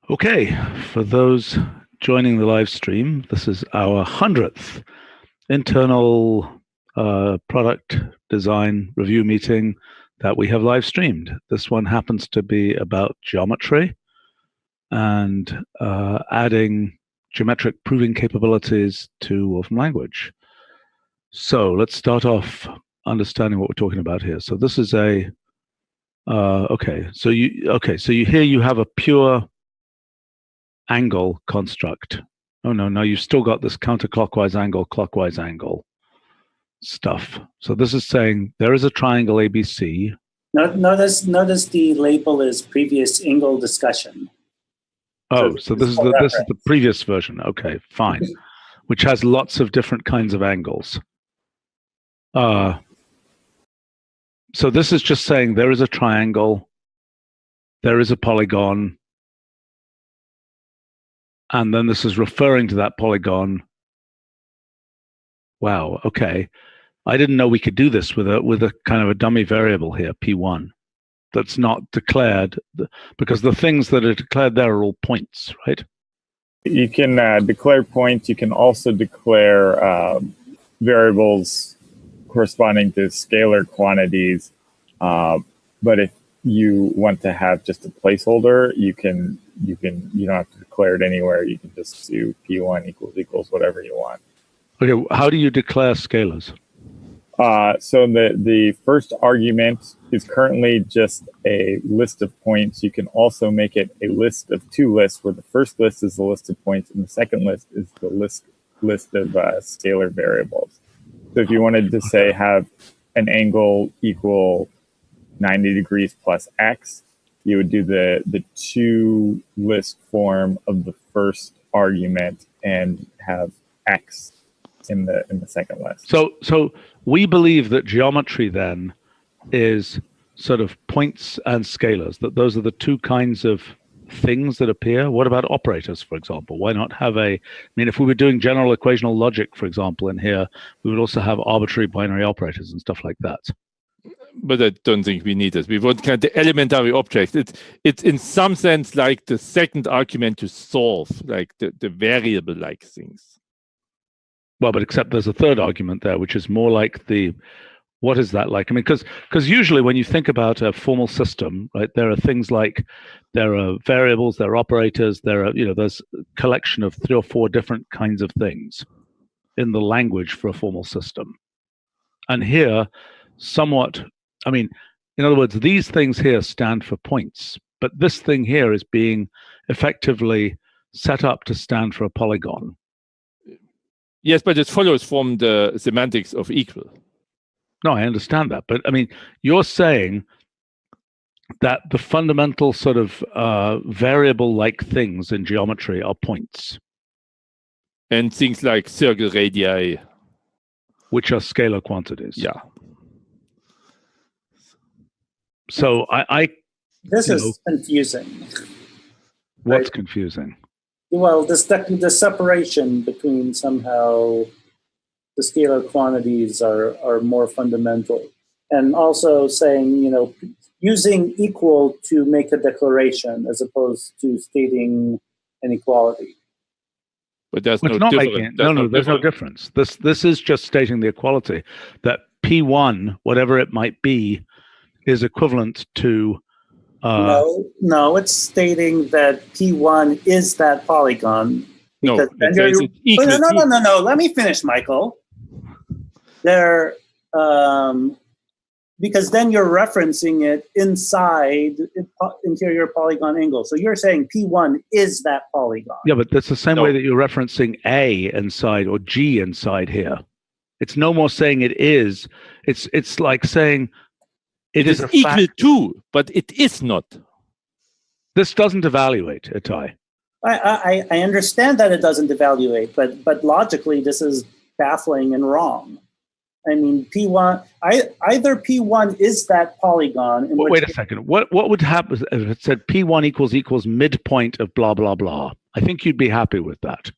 Okay, for those joining the live stream, this is our 100th internal product design review meeting that we have live streamed. This one happens to be about geometry and adding geometric proving capabilities to Wolfram Language. So let's start off understanding what we're talking about here. So this is a so here you have a pure angle construct. Oh no, you've still got this counterclockwise angle, clockwise angle stuff. So this is saying there is a triangle ABC. Notice the label is previous angle discussion. Oh, so this is the previous version. Okay, fine. Which has lots of different kinds of angles. So this is just saying there is a triangle, there is a polygon, and then this is referring to that polygon. Wow, okay. I didn't know we could do this with a kind of a dummy variable here, P1, that's not declared, because the things that are declared there are all points, right? You can declare points. You can also declare variables corresponding to scalar quantities. But if you want to have just a placeholder, you don't have to declare it anywhere. You can just do P1 equals whatever you want. Okay, how do you declare scalars? So the first argument is currently just a list of points. You can also make it a list of two lists, where the first list is the list of points and the second list is the list of scalar variables. So if you wanted to say have an angle equal 90 degrees plus x, you would do the two list form of the first argument and have x in the second list. So we believe that geometry then is sort of points and scalars, that those are the two kinds of things that appear. What about operators, for example? Why not have if we were doing general equational logic, for example, in here, we would also have arbitrary binary operators and stuff like that. But I don't think we need this. We want kind of elementary objects. It's in some sense like the second argument to solve, like the variable-like things. Well, but except there's a third argument there, which is more like what is that like? I mean, because usually when you think about a formal system, right, there are things like there are variables, there are operators, there's a collection of 3 or 4 different kinds of things in the language for a formal system. And here, in other words, these things here stand for points, but this thing here is being effectively set up to stand for a polygon. Yes, but it follows from the semantics of equal. No, I understand that. But you're saying that the fundamental sort of variable-like things in geometry are points. And things like circle radii. Which are scalar quantities. Yeah. So This is confusing. What's confusing? Well, the separation between somehow the scalar quantities are more fundamental. And also saying, using equal to make a declaration as opposed to stating an equality. But there's no difference. There's no difference. This is just stating the equality, that P1, whatever it might be, is equivalent to No, it's stating that P1 is that polygon. No, no. Let me finish, Michael. Because then you're referencing it inside interior polygon angle. So you're saying P1 is that polygon. Yeah, but that's the same way that you're referencing A inside or G inside here. It's no more saying it is. It's like saying it is equal to, but it is not. This doesn't evaluate, Itai. I understand that it doesn't evaluate, but logically this is baffling and wrong. I mean, P1 either P1 is that polygon. Wait a second. What would happen if it said P1 equals midpoint of blah blah blah? I think you'd be happy with that.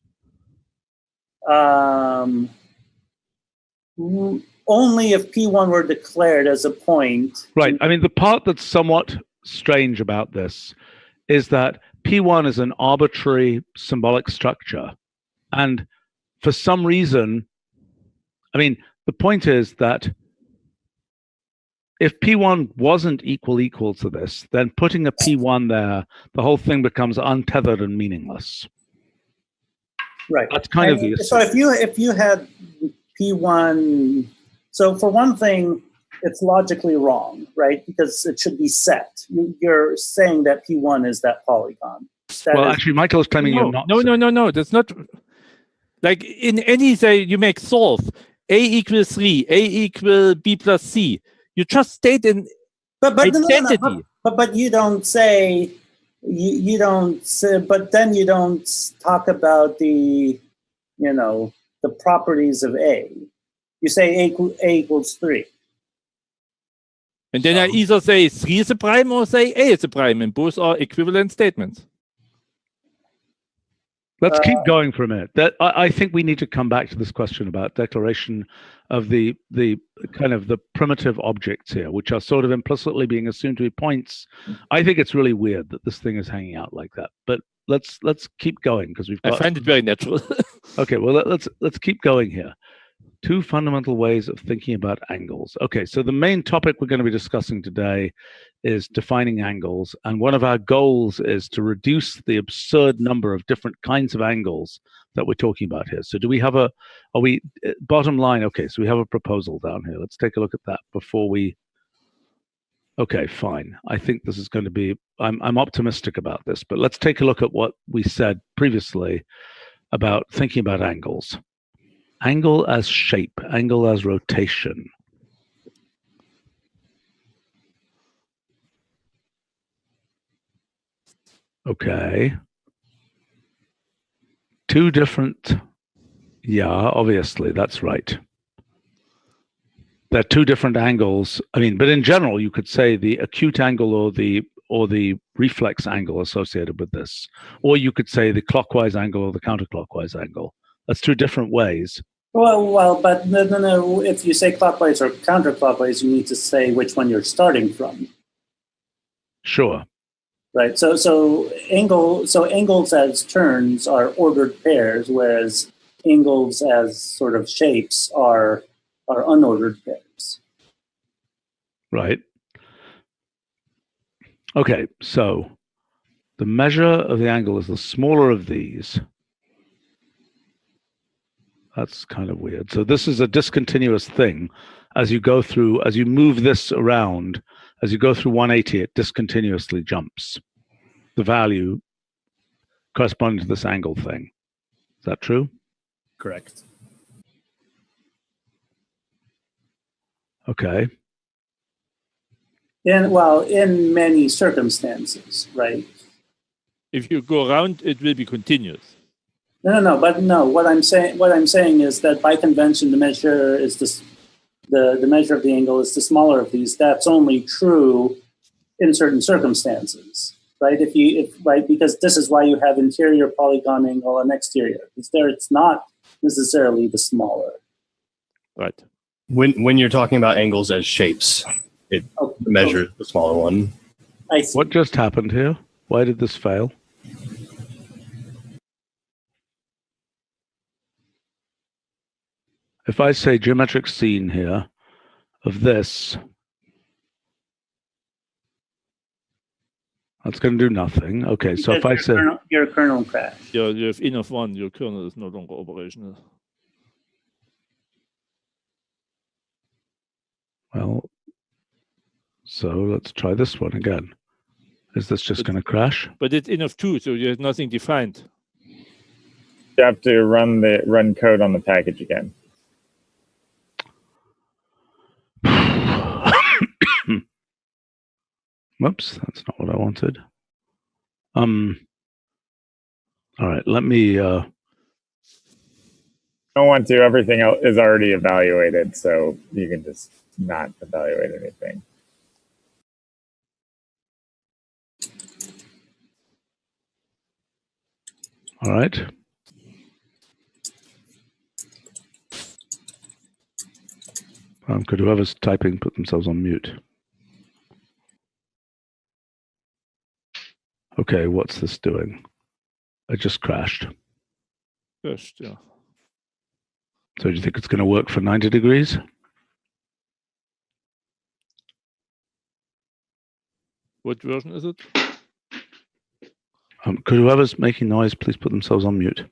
Only if P1 were declared as a point. Right. I mean, the part that's somewhat strange about this is that P1 is an arbitrary symbolic structure. And for some reason, I mean, the point is that if P1 wasn't equal to this, then putting a P1 there, the whole thing becomes untethered and meaningless. Right. That's kind of the issue. So if you had P1, so for one thing, it's logically wrong, right? Because it should be set. You're saying that P1 is that polygon. Actually, Michael is claiming you're not. No. That's not. Like in any, say, you make solve. A equals 3, A equal B plus C. You just state an identity. No. But you don't say, you don't say, but then you don't talk about the, the properties of A. You say A equals 3. And then I either say 3 is a prime or say A is a prime, and both are equivalent statements. Let's keep going for a minute. I think we need to come back to this question about declaration of the kind of the primitive objects here, which are sort of implicitly being assumed to be points. I think it's really weird that this thing is hanging out like that. But let's keep going because we've got. I find it very natural. Okay, well let's keep going here. 2 fundamental ways of thinking about angles. Okay, so the main topic we're going to be discussing today is defining angles, and one of our goals is to reduce the absurd number of different kinds of angles that we're talking about here. So do we have bottom line, okay, so we have a proposal down here. Let's take a look at that before we, okay, fine. I think this is going to be, I'm optimistic about this, but let's take a look at what we said previously about thinking about angles. Angle as shape, angle as rotation. Okay. 2 different, yeah, obviously, that's right. There are 2 different angles. I mean, but in general, you could say the acute angle or the reflex angle associated with this. Or you could say the clockwise angle or the counterclockwise angle. That's 2 different ways. Well, but no. If you say clockwise or counterclockwise, you need to say which one you're starting from. Sure. Right. So angles as terms are ordered pairs, whereas angles as sort of shapes are unordered pairs. Right. Okay. So the measure of the angle is the smaller of these. That's kind of weird. So this is a discontinuous thing. As you move this around, as you go through 180, it discontinuously jumps the value corresponding to this angle thing. Is that true? Correct. Okay. In many circumstances, right? If you go around, it will be continuous. No. But no, what I'm saying is that by convention, the measure is this. The measure of the angle is the smaller of these. That's only true in certain circumstances, right? Because this is why you have interior polygon angle and exterior. It's not necessarily the smaller. Right. When you're talking about angles as shapes, it measures the smaller one. I see. What just happened here? Why did this fail? If I say geometric scene here of this, that's going to do nothing. Okay, so if I say your kernel crash. Yeah, you have enough one, your kernel is no longer operational. Well, so let's try this one again. Is this just going to crash? But it's enough 2, so you have nothing defined. You have to run code on the package again. Whoops, that's not what I wanted. All right, let me. Don't want to. Everything else is already evaluated, so you can just not evaluate anything. All right. Could whoever's typing put themselves on mute? Okay, what's this doing? It just crashed. First, yeah. So do you think it's going to work for 90 degrees? What version is it? Could whoever's making noise please put themselves on mute?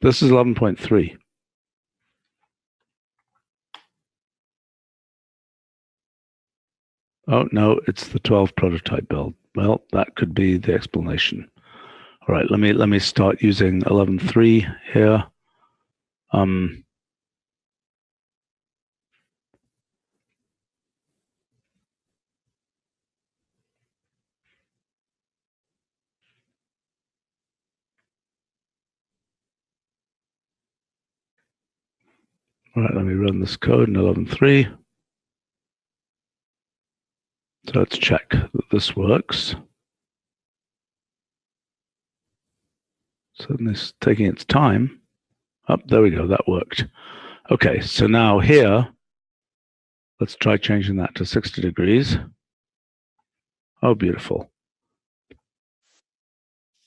This is 11.3. Oh, no, it's the 12 prototype build. Well, that could be the explanation. All right, let me start using 11.3 here. All right, let me run this code in 11.3. So let's check that this works. Suddenly it's taking its time. Oh, there we go, that worked. Okay, so now here, let's try changing that to 60 degrees. Oh, beautiful.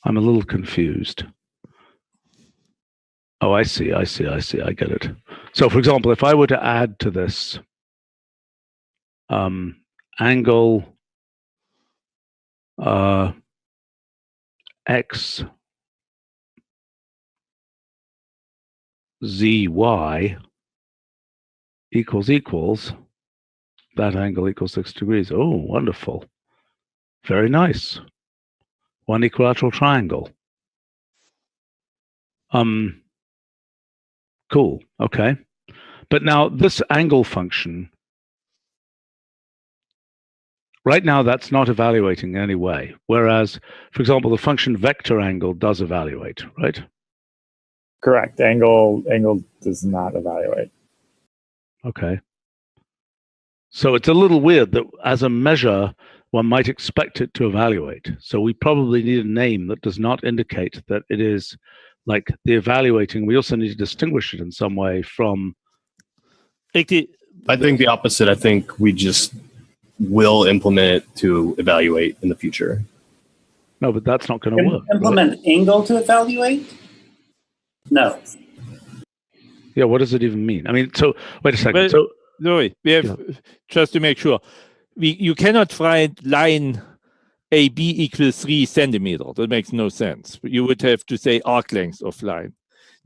I'm a little confused. Oh, I see, I get it. So for example, if I were to add to this angle x zy equals, that angle equals 6 degrees. Oh, wonderful. Very nice. One equilateral triangle. Cool, okay. But now this angle function, right now that's not evaluating in any way. Whereas, for example, the function vector angle does evaluate, right? Correct. Angle does not evaluate. Okay. So it's a little weird that as a measure, one might expect it to evaluate. So we probably need a name that does not indicate that it is like the evaluating. We also need to distinguish it in some way from. I think the opposite. I think we just will implement it to evaluate in the future. No, but that's not going to work. Implement angle to evaluate? No. Yeah, what does it even mean? I mean, so wait a second. Well, so Louis, we have just to make sure. You cannot write line AB equals 3 centimeter. That makes no sense. You would have to say arc length of line.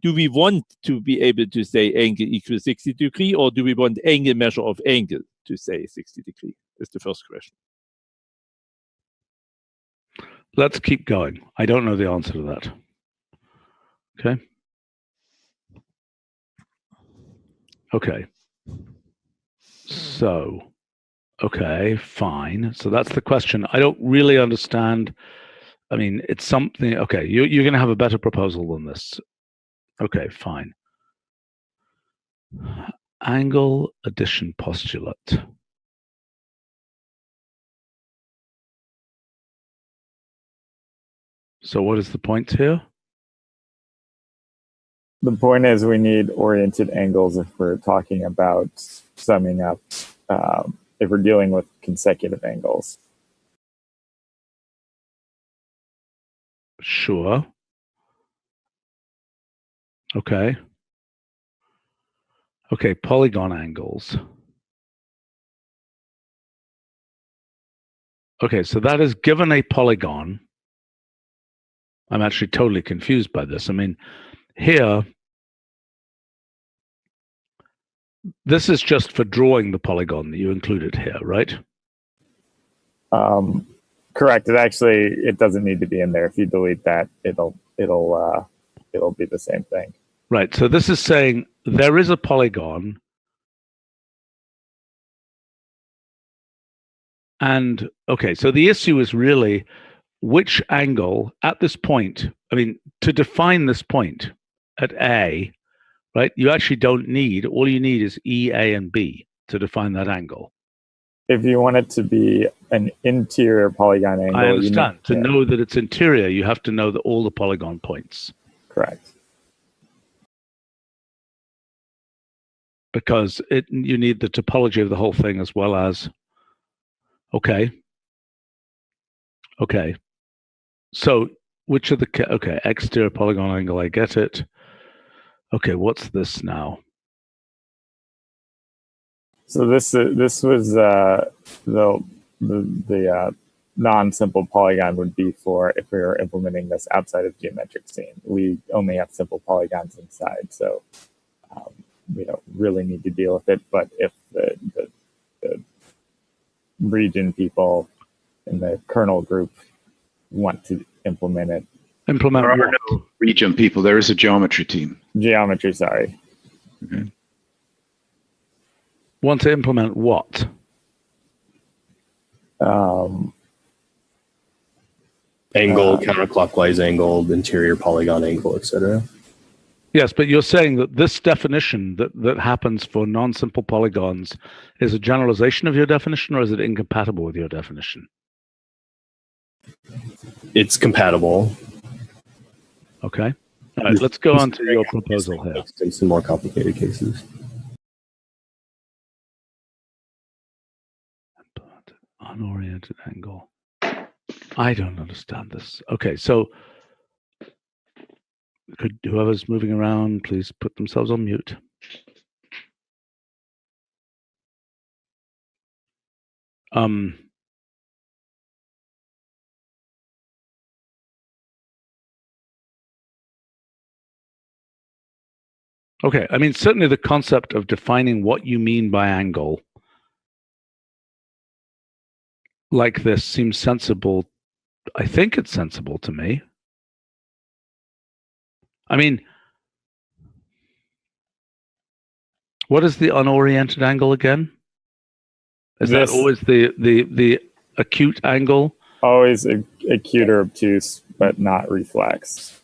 Do we want to be able to say angle equals 60 degree, or do we want angle measure of angle to say 60 degree? Is the first question. let's keep going. I don't know the answer to that. Okay. Okay. So, okay, fine. So that's the question. I don't really understand. I mean, it's something. Okay, you're going to have a better proposal than this. Okay, fine. Angle addition postulate. So what is the point here? The point is we need oriented angles if we're talking about summing up, if we're dealing with consecutive angles. Sure. Okay. Okay, polygon angles. Okay, so that is given a polygon. I'm actually totally confused by this. I mean, here, this is just for drawing the polygon that you included here, right? Correct. It doesn't need to be in there. If you delete that, it'll be the same thing. Right. So this is saying there is a polygon, and okay, so the issue is really which angle at this point. I mean, to define this point at A, right? You actually don't need, all you need is E, A, and B to define that angle. If you want it to be an interior polygon angle, I understand. To know that it's interior, you have to know that all the polygon points. Correct. because you need the topology of the whole thing as well as. Okay. So which of the exterior polygon angle? I get it. Okay, what's this now? So this was the non-simple polygon would be for if we were implementing this outside of geometric scene. We only have simple polygons inside, so we don't really need to deal with it. But if the region people in the kernel group want to implement it. Implement there are what? no region people. There is a geometry team. Geometry, sorry. Okay. Want to implement what? Angle, counterclockwise angle, interior polygon angle, etc. Yes, but you're saying that this definition that happens for non-simple polygons is a generalization of your definition, or is it incompatible with your definition? It's compatible. Okay. All right, let's go on to your proposal here. In some more complicated cases. Unoriented angle. I don't understand this. Okay, so could whoever's moving around please put themselves on mute? Okay, I mean, certainly the concept of defining what you mean by angle like this seems sensible. I think it's sensible to me. I mean, what is the unoriented angle again? Is that always the acute angle? Always acute or obtuse, but not reflex.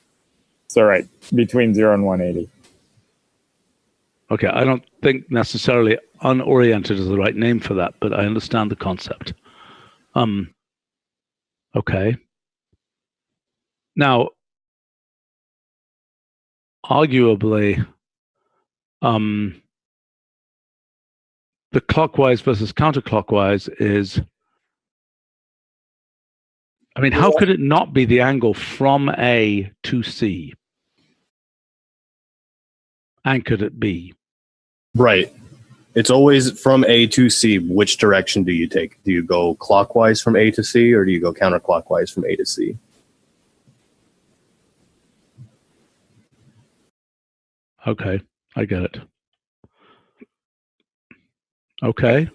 So right, between 0 and 180. Okay, I don't think necessarily unoriented is the right name for that, but I understand the concept. Okay. Now, arguably, the clockwise versus counterclockwise is, I mean, how could it not be the angle from A to C? And could it be? Right. It's always from A to C. Which direction do you take? Do you go clockwise from A to C, or do you go counterclockwise from A to C? Okay, I get it. Okay.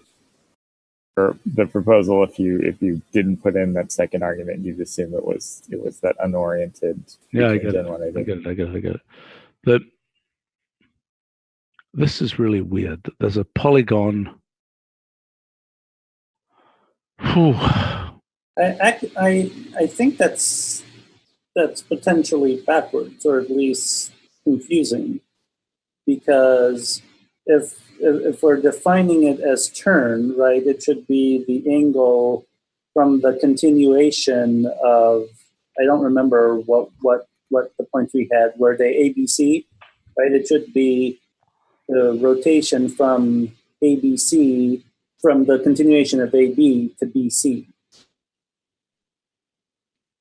For the proposal, if you didn't put in that second argument, you'd assume it was that unoriented. Yeah, I get it. I get it. But this is really weird. There's a polygon. Whew. I think that's potentially backwards, or at least confusing, because if we're defining it as turn, right, it should be the angle from the continuation of, I don't remember what the points we had, were they ABC, right? It should be the rotation from ABC, from the continuation of AB to BC.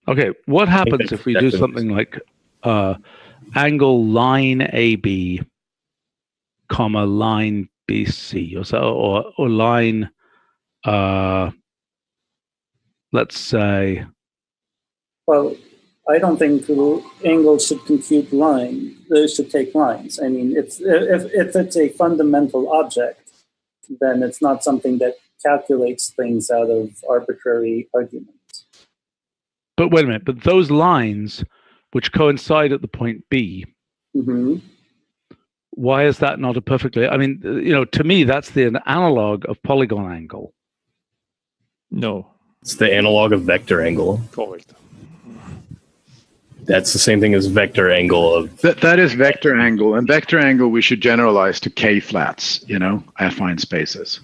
Okay, what happens if we do something like angle line AB, comma line BC, or line, let's say. Well, I don't think angles should compute line. They should take lines. I mean, if it's a fundamental object, then it's not something that calculates things out of arbitrary arguments. But wait a minute. But those lines, which coincide at the point B, why is that not a perfectly? I mean, to me, that's the analog of polygon angle. No, it's the analog of vector angle. Correct. That's the same thing as vector angle of that is vector angle, and vector angle we should generalize to K flats, affine spaces.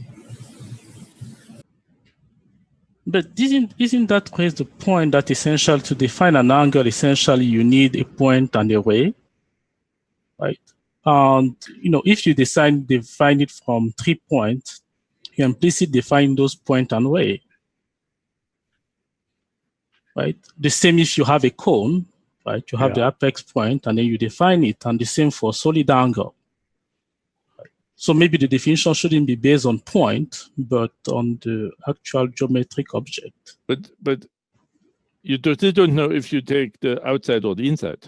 But isn't that raise the point that essential to define an angle, essentially you need a point and a ray, right? And if you define it from 3 points, you implicitly define those point and way. Right? The same if you have a cone, right? You have the apex point and then you define it, and the same for solid angle. So maybe the definition shouldn't be based on point, but on the actual geometric object. But you still don't know if you take the outside or the inside.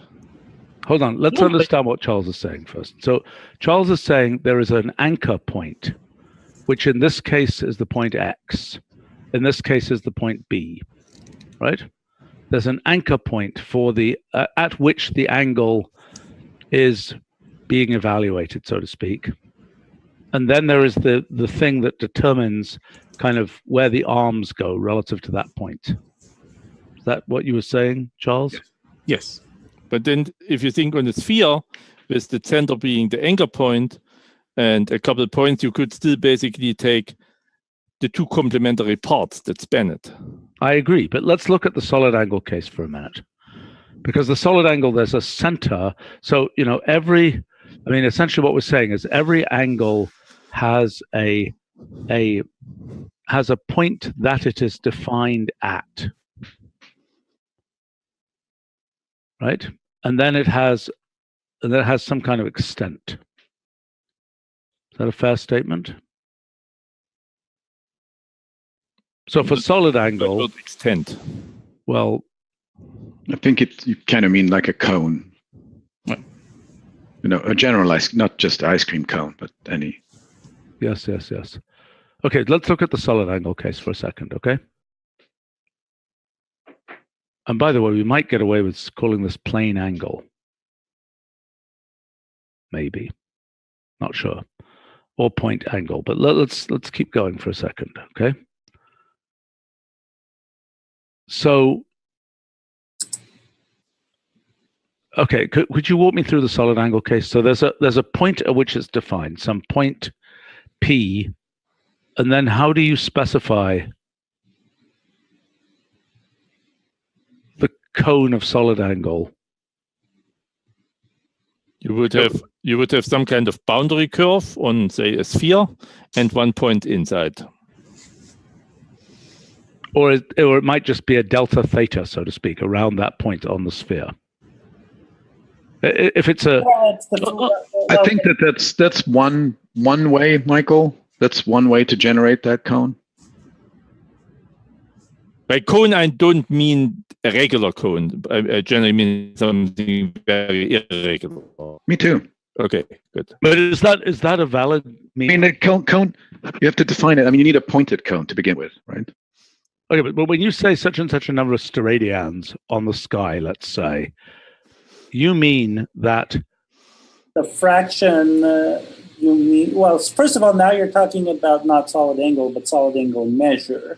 Hold on, let's understand what Charles is saying first. So Charles is saying there is an anchor point, which in this case is the point X. In this case is the point B, right? There's an anchor point for the at which the angle is being evaluated, so to speak. And then there is the thing that determines kind of where the arms go relative to that point. Is that what you were saying, Charles? Yes. But then if you think on a sphere, with the center being the anchor point and a couple of points, you could still basically take the two complementary parts that span it. I agree, but let's look at the solid angle case for a minute. Because the solid angle, there's a center. So, essentially what we're saying is every angle has a point that it is defined at. Right? And then it has some kind of extent. Is that a fair statement? So for solid angle, extent. Well, I think you kind of mean like a cone. Right. A generalized, not just ice cream cone, but any. Yes. Okay, let's look at the solid angle case for a second, okay? And by the way, we might get away with calling this plane angle. Maybe. Not sure. Or point angle, but let's keep going for a second, okay? So, okay, could you walk me through the solid angle case? So there's a point at which it's defined, some point P, and then how do you specify the cone of solid angle? You would have some kind of boundary curve on, say, a sphere and 1 point inside. Or it might just be a delta theta, so to speak, around that point on the sphere. If it's a, I think that's one way, Michael. That's one way to generate that cone. By cone, I don't mean a regular cone. I generally mean something very irregular. Me too. Okay, good. But is that a valid meaning? I mean, a cone, you have to define it. I mean, you need a pointed cone to begin with, right? Okay, but when you say such and such a number of steradians on the sky, let's say, you mean that the fraction you mean, well, first of all, now you're talking about not solid angle, but solid angle measure.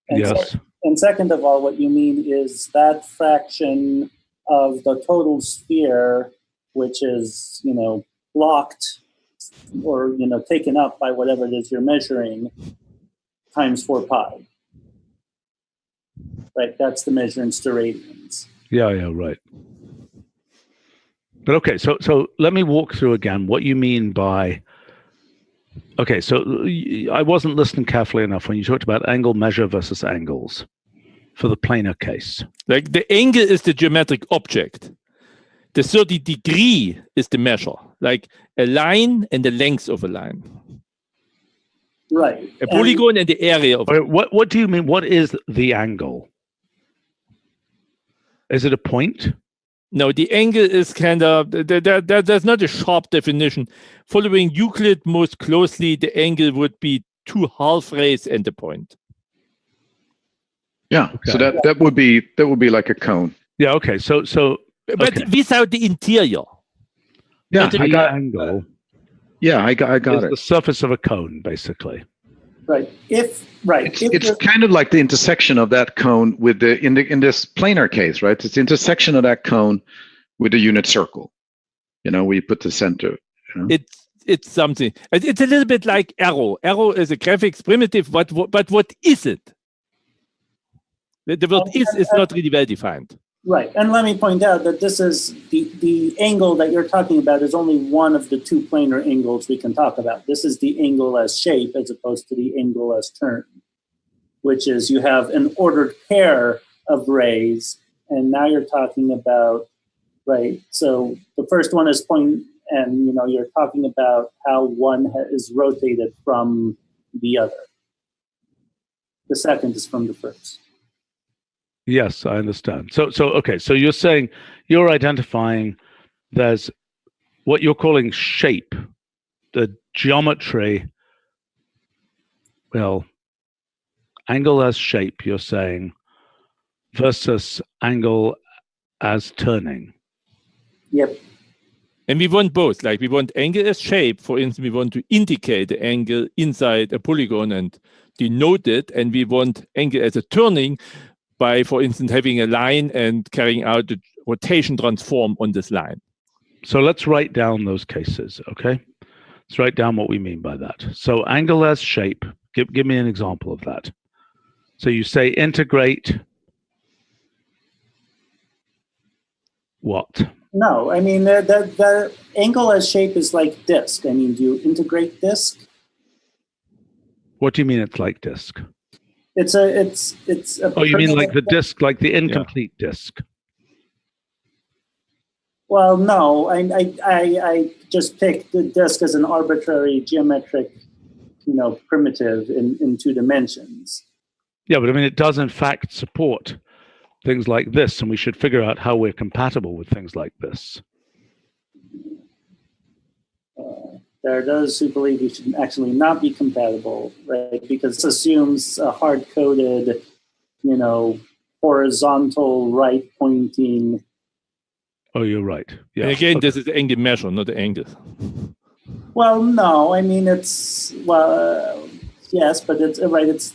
And yes. And second of all, what you mean is that fraction of the total sphere, which is, blocked or, taken up by whatever it is you're measuring, times 4 pi. Right, that's the measure in steradians. Yeah, right. But okay, so let me walk through again what you mean by. Okay, so I wasn't listening carefully enough when you talked about angle measure versus angles for the planar case. Like the angle is the geometric object. The 30 degree is the measure, like a line and the length of a line. Right. A polygon and the area of it. What do you mean? What is the angle? Is it a point? No, the angle is kind of, there's not a sharp definition. Following Euclid most closely, the angle would be 2 half rays and a point. Yeah, okay. So that would be like a cone. Yeah, okay. So but without the interior. Yeah, I got angle. Yeah, I got it. The surface of a cone, basically. Right. It's kind of like the intersection of that cone with the in this planar case, right? It's the intersection of that cone with the unit circle. We put the center. It's something. It's a little bit like arrow. Arrow is a graphics primitive, but what is it? The word is not really well defined. Right, and let me point out that this is the angle that you're talking about is only one of the two planar angles we can talk about. This is the angle as shape as opposed to the angle as turn, which is you have an ordered pair of rays, and now you're talking about, right, so the first one is point, and you're talking about how one is rotated from the other. The second is from the first. Yes, I understand. So okay. So you're saying you're identifying there's what you're calling shape, the geometry. Well, angle as shape, you're saying, versus angle as turning. Yep. And we want both. Like we want angle as shape. For instance, we want to indicate the angle inside a polygon and denote it. And we want angle as a turning by, for instance, having a line and carrying out the rotation transform on this line. So let's write down those cases, okay? Let's write down what we mean by that. So angle as shape, give me an example of that. So you say integrate what? No, I mean, the angle as shape is like disk. I mean, do you integrate disk? What do you mean it's like disk? It's a Oh, you mean like the disk, like the incomplete disk? Well, no, I just picked the disk as an arbitrary geometric, primitive in 2 dimensions. Yeah, but I mean, it does in fact support things like this, and we should figure out how we're compatible with things like this. There are those who believe we should actually not be compatible, right? Because this assumes a hard-coded, horizontal right-pointing. Oh, you're right. Yeah. And again, this is the angle measure, not the angle. Well, no, I mean, yes, but it's right. It's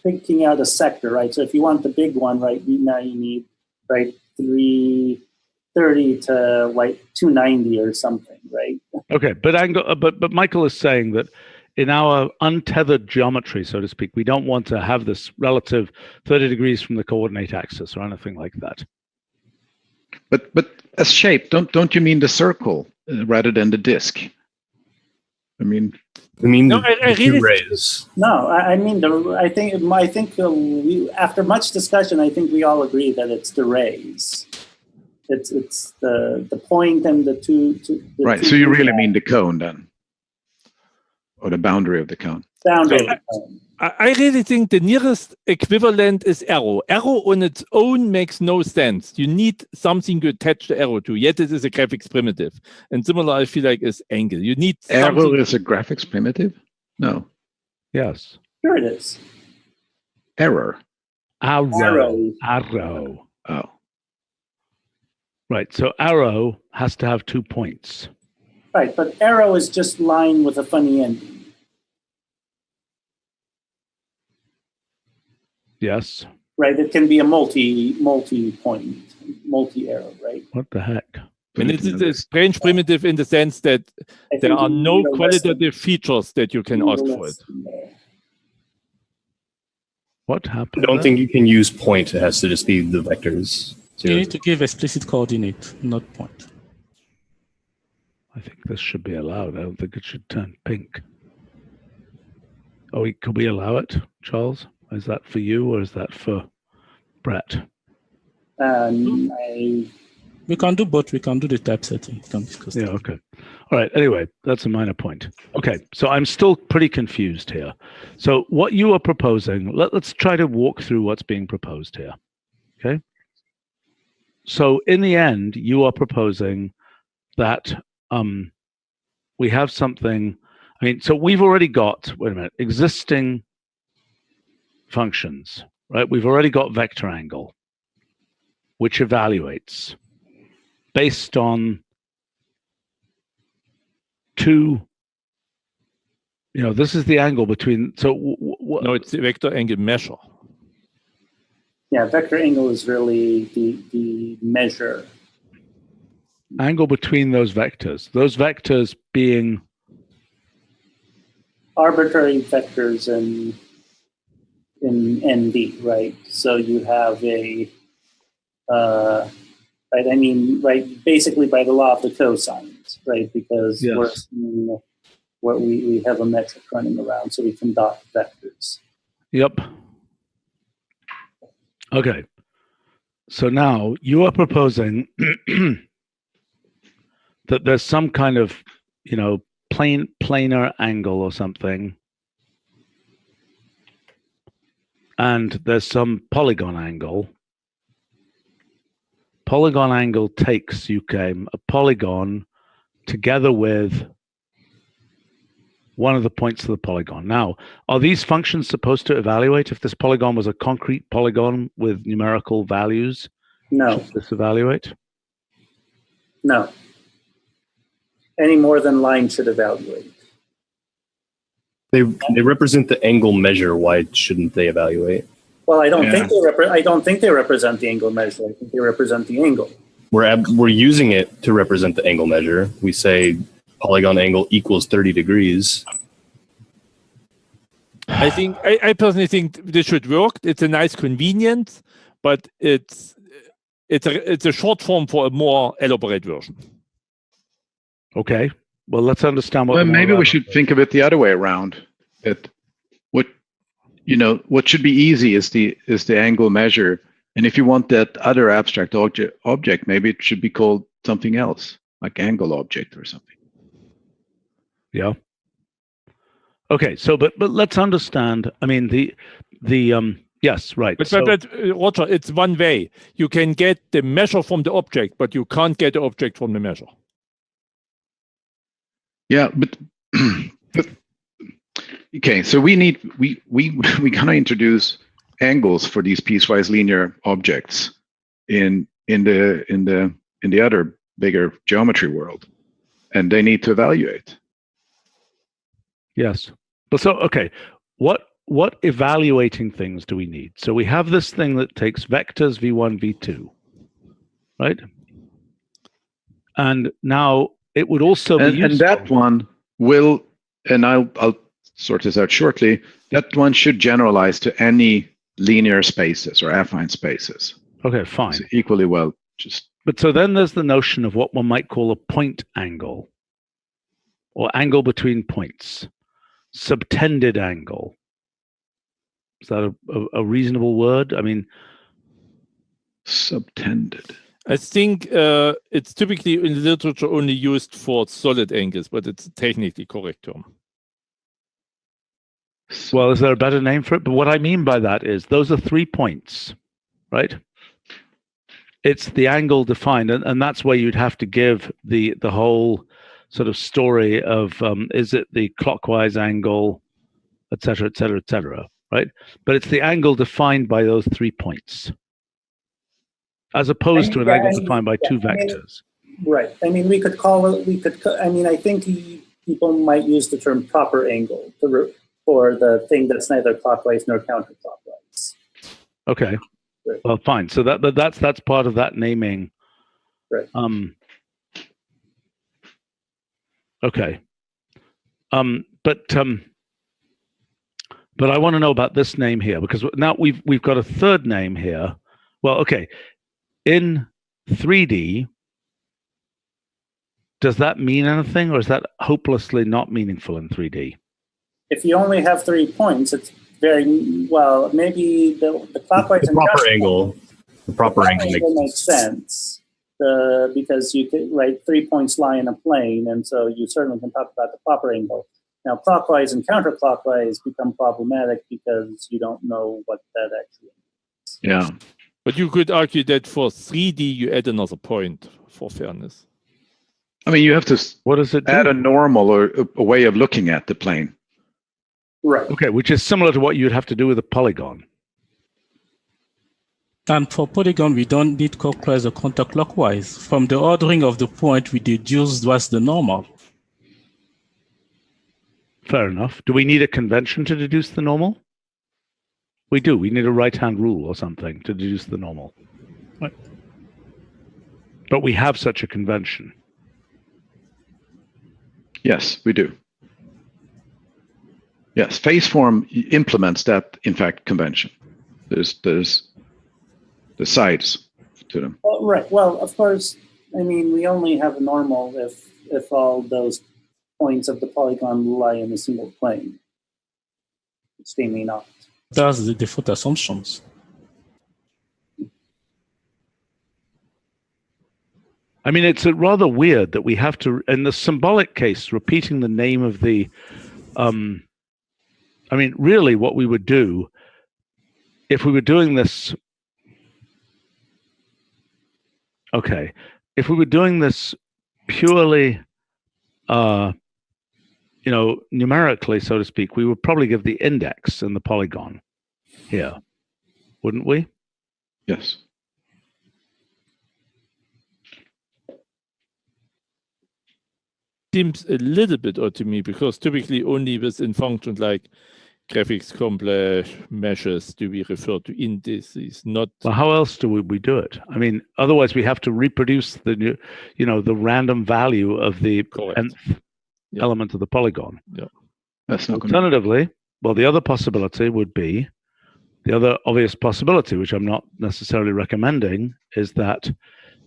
picking out a sector, right? So if you want the big one, right, now you need, right, 330 to like 290 or something, right? Okay, but Michael is saying that in our untethered geometry, so to speak, we don't want to have this relative 30 degrees from the coordinate axis or anything like that. But as shape, don't you mean the circle rather than the disk? I mean, no, I really rays. No, I mean, I think after much discussion, I think we all agree that it's the rays. It's the point and the two. Right. So you really mean the cone then, or the boundary of the cone? Boundary of the cone. I really think the nearest equivalent is arrow. Arrow on its own makes no sense. You need something to attach the arrow to. Yet it is a graphics primitive. And similar, I feel like, is angle. You need arrow is a graphics primitive? No. Yes. Sure it is. Error. Arrow. Oh. Right. So arrow has to have 2 points. Right, but arrow is just line with a funny ending. Yes. Right, it can be a multi-point, multi-arrow, right? What the heck? And it is a strange primitive in the sense that there are no qualitative features that you can ask for it. What happened? I don't think you can use point. It has to just be the vectors. You need to give explicit coordinate, not point. I think this should be allowed. I don't think it should turn pink. Oh, could we allow it, Charles? Is that for you or is that for Brett? We can do both. We can do the typesetting. We can discuss that. Yeah, okay. All right, anyway, that's a minor point. Okay, so I'm still pretty confused here. So what you are proposing, let's try to walk through what's being proposed here, okay? So in the end, you are proposing that we have something, I mean, so we've already got, wait a minute, existing functions, right? We've already got vector angle, which evaluates based on two, this is the angle between, so no, it's the vector angle measure. Yeah, vector angle is really the measure. Angle between those vectors being arbitrary vectors in ND, right? So you have a right? I mean, right, basically by the law of the cosines, right? Because Yes. we're assuming what we have a metric running around, so we can dot vectors. Yep. Okay. So now you are proposing that there's some kind of, planar angle or something, and there's some polygon angle. Polygon angle takes a polygon together with one of the points of the polygon. Now, are these functions supposed to evaluate if this polygon was a concrete polygon with numerical values? No. Should this evaluate? No. Any more than line should evaluate. They represent the angle measure. Why shouldn't they evaluate? Well, I don't think they represent the angle measure. I think they represent the angle. We're using it to represent the angle measure. We say polygon angle equals 30 degrees. I personally think this should work. It's a nice convenience, but it's a short form for a more elaborate version. Okay. Well, let's understand what. Well, maybe we should think of it the other way around. What should be easy is the angle measure, and if you want that other abstract object, maybe it should be called something else, like angle object or something. Yeah. Okay. So, but let's understand. I mean, yes, right. But Roger, it's one way. You can get the measure from the object, but you can't get the object from the measure. Yeah, but okay. So we gonna introduce angles for these piecewise linear objects in the other bigger geometry world, and they need to evaluate. Yes. But so, okay, what evaluating things do we need? So we have this thing that takes vectors v1, v2, right? And now it would also be useful. And that one will, and I'll sort this out shortly, that one should generalize to any linear spaces or affine spaces. Okay, fine. So equally well, But so then there's the notion of what one might call a point angle, or angle between points. Subtended angle. Is that a reasonable word? I mean, subtended. I think it's typically in literature only used for solid angles, but it's a technically correct term. Well, is there a better name for it? But what I mean by that is those are 3 points, right? It's the angle defined, and that's where you'd have to give the whole sort of story of is it the clockwise angle, et cetera, right? But it's the angle defined by those 3 points, as opposed to an angle defined by 2 vectors. Right. I mean, I think people might use the term proper angle for the thing that's neither clockwise nor counterclockwise. Okay. Right. Well, fine. So that's part of that naming. Right. Okay. But I want to know about this name here, because now we've got a third name here. Well, okay. In 3D, does that mean anything, or is that hopelessly not meaningful in 3D? If you only have 3 points, it's very well. Maybe the clockwise and proper angle. The proper angle makes sense. Because you could, right, 3 points lie in a plane, and so you certainly can talk about the proper angle. Now, clockwise and counterclockwise become problematic because you don't know what that actually means. Yeah. But you could argue that for 3D, you add another point for fairness. I mean, you have to add a normal or a way of looking at the plane. Right. Okay, which is similar to what you'd have to do with a polygon. And for polygon, we don't need clockwise or counterclockwise. From the ordering of the point, we deduce what's the normal. Fair enough. Do we need a convention to deduce the normal? We do. We need a right-hand rule or something to deduce the normal. Right. But we have such a convention. Yes, we do. Yes, phase form implements that, in fact, convention. There's the sides to them. Well, right. Well, of course, I mean, we only have a normal if all those points of the polygon lie in a single plane, which they may not. That's the default assumptions. I mean, it's rather weird that we have to, in the symbolic case, repeating the name of the, I mean, really what we would do, if we were doing this, okay, if we were doing this purely, numerically, so to speak, we would probably give the index in the polygon here, wouldn't we? Yes. Seems a little bit odd to me because typically only within functions like graphics complex measures do we refer to indices, not. Well, how else do we do it? I mean, otherwise we have to reproduce the new, the random value of the nth element of the polygon. Yeah. That's not Alternatively, well, the other possibility would be, the other obvious possibility, which I'm not necessarily recommending, is that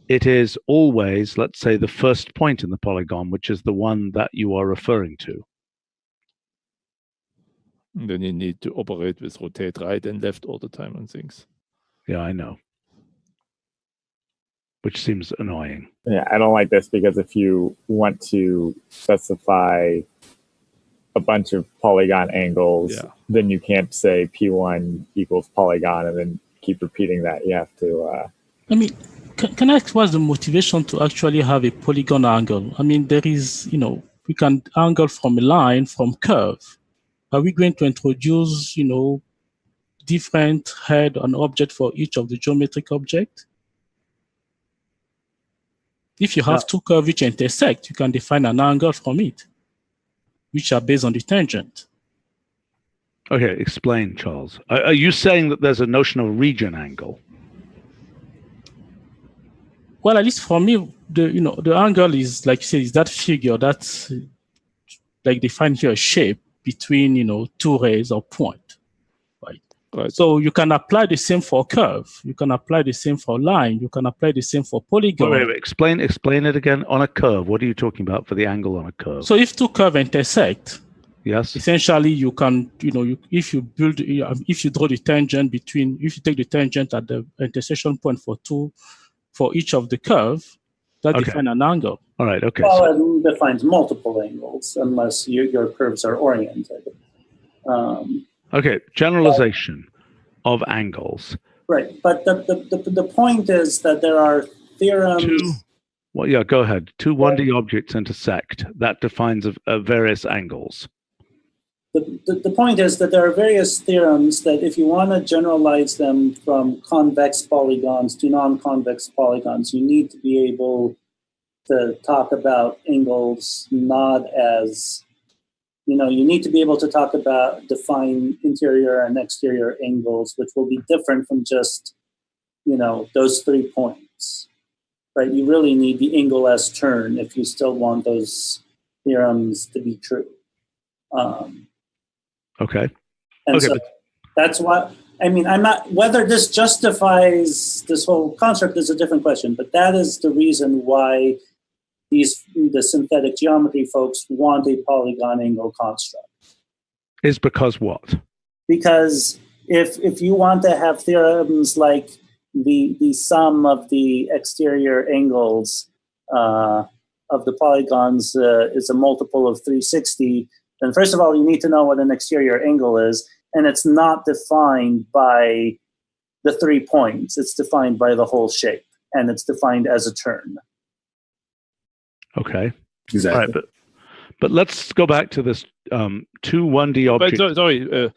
it is always, let's say, the first point in the polygon, which is the one that you are referring to. And then you need to operate with rotate right and left all the time on things. Yeah, I know. Which seems annoying. Yeah, I don't like this because if you want to specify a bunch of polygon angles, then you can't say P1 equals polygon and then keep repeating that. You have to... I mean, can I ask what's the motivation to actually have a polygon angle? I mean, there is, we can angle from a line, from curve. Are we going to introduce, different head and object for each of the geometric objects? If you have two curves which intersect, you can define an angle from it, which are based on the tangent. Okay, explain, Charles. Are you saying that there's a notion of region angle? Well, at least for me, the angle is, like you said, is that figure that's like define here a shape between, two rays or point, right? So you can apply the same for curve. You can apply the same for line. You can apply the same for polygon. Wait, explain it again. On a curve, what are you talking about for the angle on a curve? So if two curves intersect, yes, essentially you can, if you draw the tangent if you take the tangent at the intersection point for each of the curve, that defines an angle. All right, okay. Well, it defines multiple angles unless your curves are oriented. Okay, generalization of angles. Right, but the point is that there are theorems. Go ahead. Two 1D objects intersect. That defines various angles. The point is that there are various theorems that if you want to generalize them from convex polygons to non-convex polygons, you need to be able to talk about angles not as, you need to be able to define interior and exterior angles, which will be different from just, those 3 points, right? You really need the angle as turn if you still want those theorems to be true. Okay. And so that's why, I'm not, whether this justifies this whole concept is a different question, but that is the reason why the synthetic geometry folks want a polygon angle construct. Is because what? Because if you want to have theorems like the sum of the exterior angles of the polygons is a multiple of 360, then first of all, you need to know what an exterior angle is, and it's not defined by the 3 points. It's defined by the whole shape, and it's defined as a turn. Okay. Exactly. All right, but let's go back to this two 1D objects. Sorry.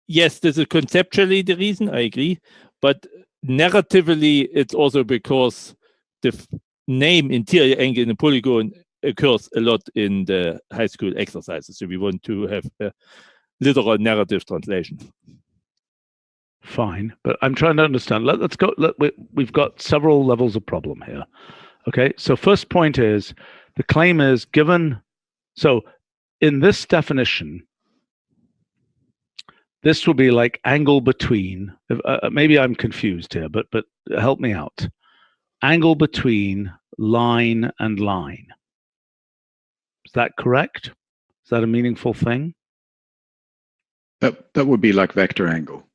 Yes, this is conceptually the reason, I agree. But narratively, it's also because the name interior angle in a polygon occurs a lot in the high school exercises. So we want to have a literal narrative translation. Fine, but I'm trying to understand. Let's go. We've got several levels of problem here. Okay, so first point is, the claim is given, so in this definition, this will be like angle between, maybe I'm confused here, but help me out. angle between line and line. Is that correct? Is that a meaningful thing? That would be like vector angle.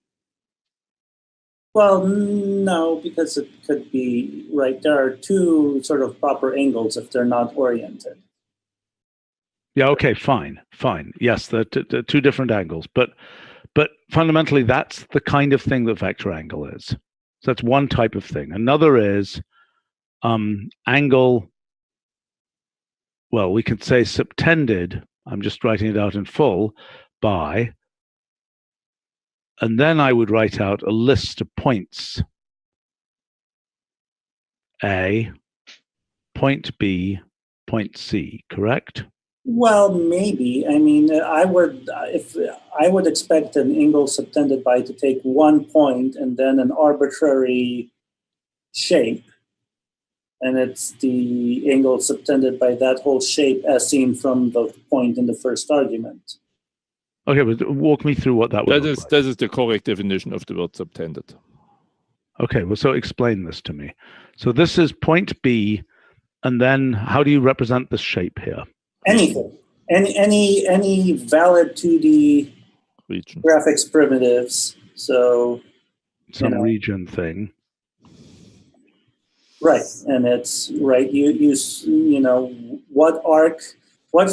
Well, no, because it could be, right, there are two sort of proper angles if they're not oriented. Yeah, okay, fine. Yes, they're two different angles, but fundamentally that's the kind of thing that vector angle is. So that's one type of thing. Another is angle, well, we could say subtended, I'm just writing it out in full, by, and then I would write out a list of points. A, point B, point C, correct? Well, maybe. I mean, I would expect an angle subtended by to take one point and then an arbitrary shape, and it's the angle subtended by that whole shape as seen from the point in the first argument. Okay, but walk me through what that would look like. That is the correct definition of the word subtended. Okay, well, so explain this to me. So this is point B, and then how do you represent this shape here? Anything, any valid 2D Region. graphics primitives. So some region thing, right? And it's right. You know what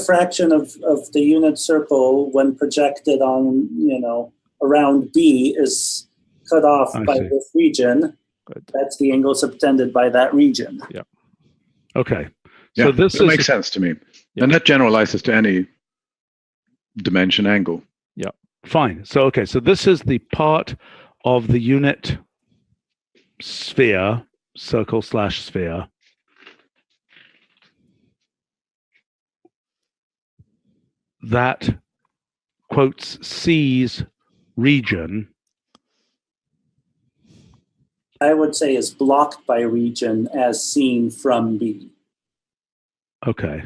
fraction of the unit circle when projected on around B is cut off by this region. Good. That's the angle subtended by that region. Yeah. Okay. Yeah, so this makes sense to me. Yeah. And that generalizes to any dimension angle. Yeah. Fine. So, okay. So this is the part of the unit sphere, circle/sphere, that quotes C's region. I would say is blocked by region as seen from B. Okay.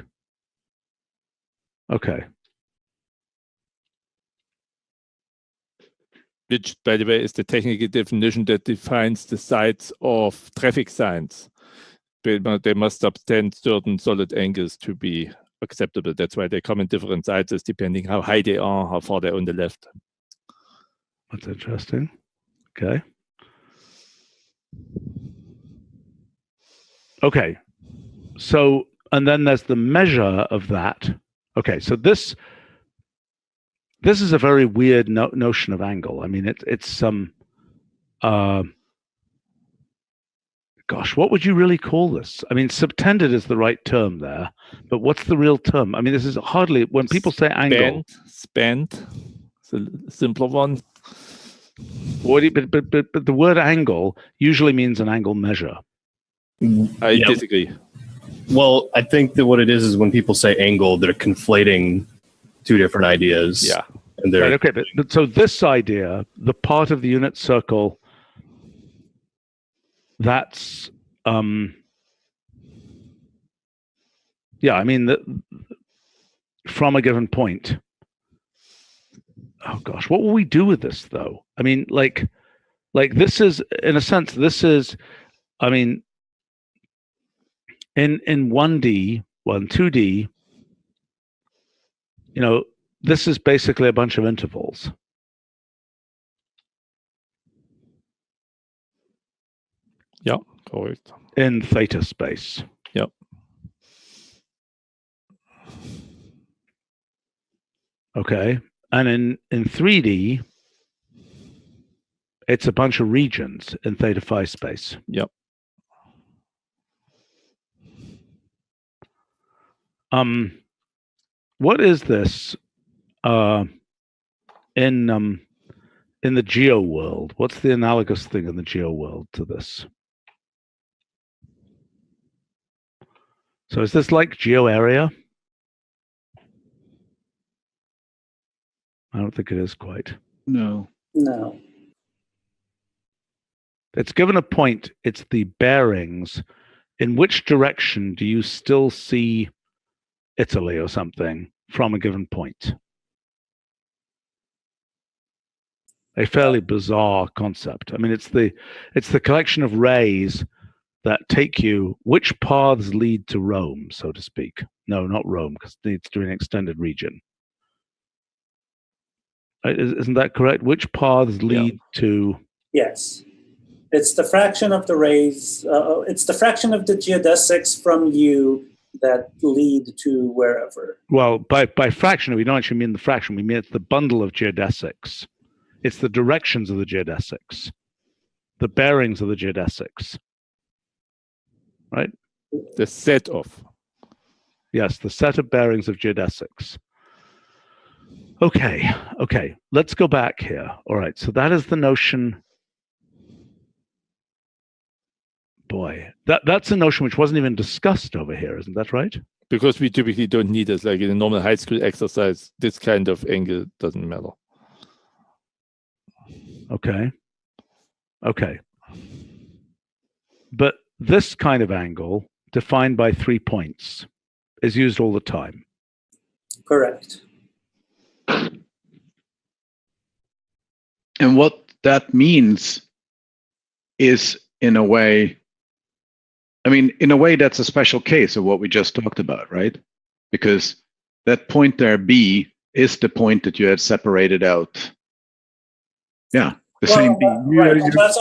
Okay. Which, by the way, is the technical definition that defines the sides of traffic signs. They must subtend certain solid angles to be acceptable. That's why they come in different sizes depending how high they are, how far they're on the left. That's interesting. Okay. Okay. So, and then there's the measure of that. Okay, so this is a very weird notion of angle. I mean, it's some, gosh, what would you really call this? I mean, subtended is the right term there, but what's the real term? I mean, this is hardly, when people say angle. Spanned, it's a simpler one. But the word angle usually means an angle measure. I disagree. Well, I think that what it is when people say angle, they're conflating two different ideas. Yeah. And they're right, okay, but so this idea, the part of the unit circle that's yeah, I mean from a given point. Oh gosh, what will we do with this though? I mean, like this is, in a sense, this is, I mean, in 1D, 2D, this is basically a bunch of intervals. Yeah, correct. In theta space. Yep. Okay. And in 3D, it's a bunch of regions in theta phi space. Yep. What is this in the geo world? What's the analogous thing in the geo world to this? So is this like geo area? I don't think it is quite. No. No. It's given a point, it's the bearings. In which direction do you still see Italy or something from a given point? A fairly bizarre concept. I mean, it's the collection of rays that take you, which paths lead to Rome, so to speak? No, not Rome, because it needs to be an extended region. Isn't that correct? Which paths lead to? Yes. It's the fraction of the rays, it's the fraction of the geodesics from U that lead to wherever. Well, by fraction, we don't actually mean the fraction. We mean it's the bundle of geodesics. It's the directions of the geodesics, the bearings of the geodesics, right? The set of. Yes, the set of bearings of geodesics. Okay, let's go back here. All right, so that is the notion. Boy, that's a notion which wasn't even discussed over here, isn't that right? Because we typically don't need it, like in a normal high school exercise, this kind of angle doesn't matter. Okay. But this kind of angle, defined by 3 points, is used all the time. Correct. And what that means is, in a way, that's a special case of what we just talked about, right? Because that point there, B, is the point that you had separated out. Yeah, same B. Right,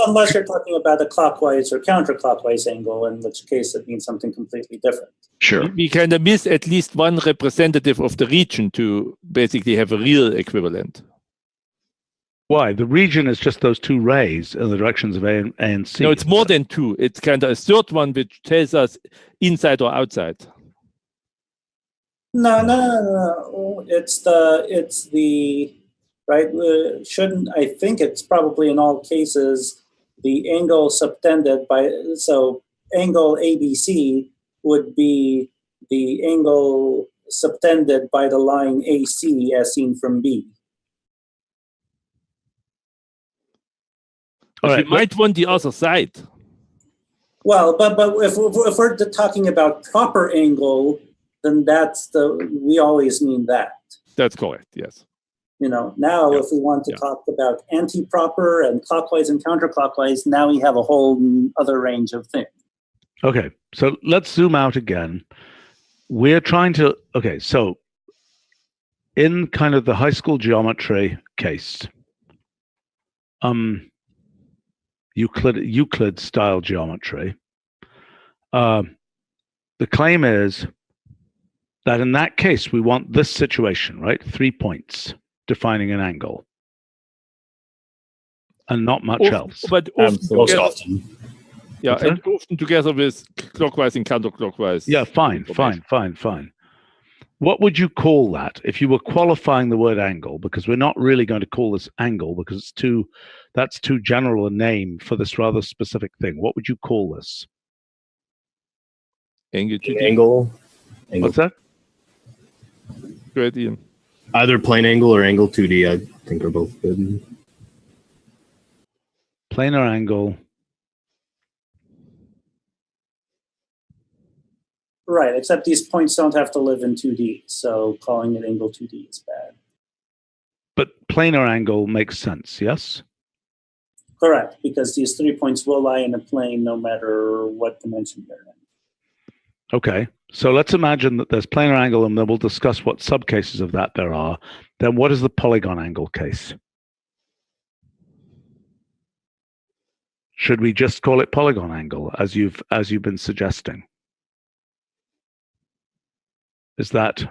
unless you're talking about a clockwise or counterclockwise angle, in which case it means something completely different. Sure. We kind of miss at least one representative of the region to basically have a real equivalent. Why? The region is just those two rays in the directions of A and C. No, it's more than two. It's kind of a third one which tells us inside or outside. No. It's the right. I think it's probably in all cases the angle subtended by. So angle ABC would be the angle subtended by the line AC as seen from B. You might want the other side. Well, but if we're talking about proper angle, then we always mean that. That's correct, yes. Now if we want to talk about anti-proper and clockwise and counterclockwise, now we have a whole other range of things. Okay, so let's zoom out again. We're trying to, so in kind of the high school geometry case, Euclid style geometry, the claim is that in that case we want this situation, right? 3 points defining an angle and not much else. But Most often. Yeah, and often together with clockwise and counterclockwise. Yeah, fine. What would you call that if you were qualifying the word angle? Because we're not really going to call this angle because that's too general a name for this rather specific thing. What would you call this? Angle. What's that? Go ahead, Ian. Either plane angle or angle 2D, I think are both good. Planar angle. Right, except these points don't have to live in 2D, so calling it angle 2D is bad. But planar angle makes sense, yes? Correct, because these 3 points will lie in a plane no matter what dimension they're in. Okay, so let's imagine that there's planar angle, and then we'll discuss what subcases of that there are. Then what is the polygon angle case? Should we just call it polygon angle, as you've been suggesting? Is that,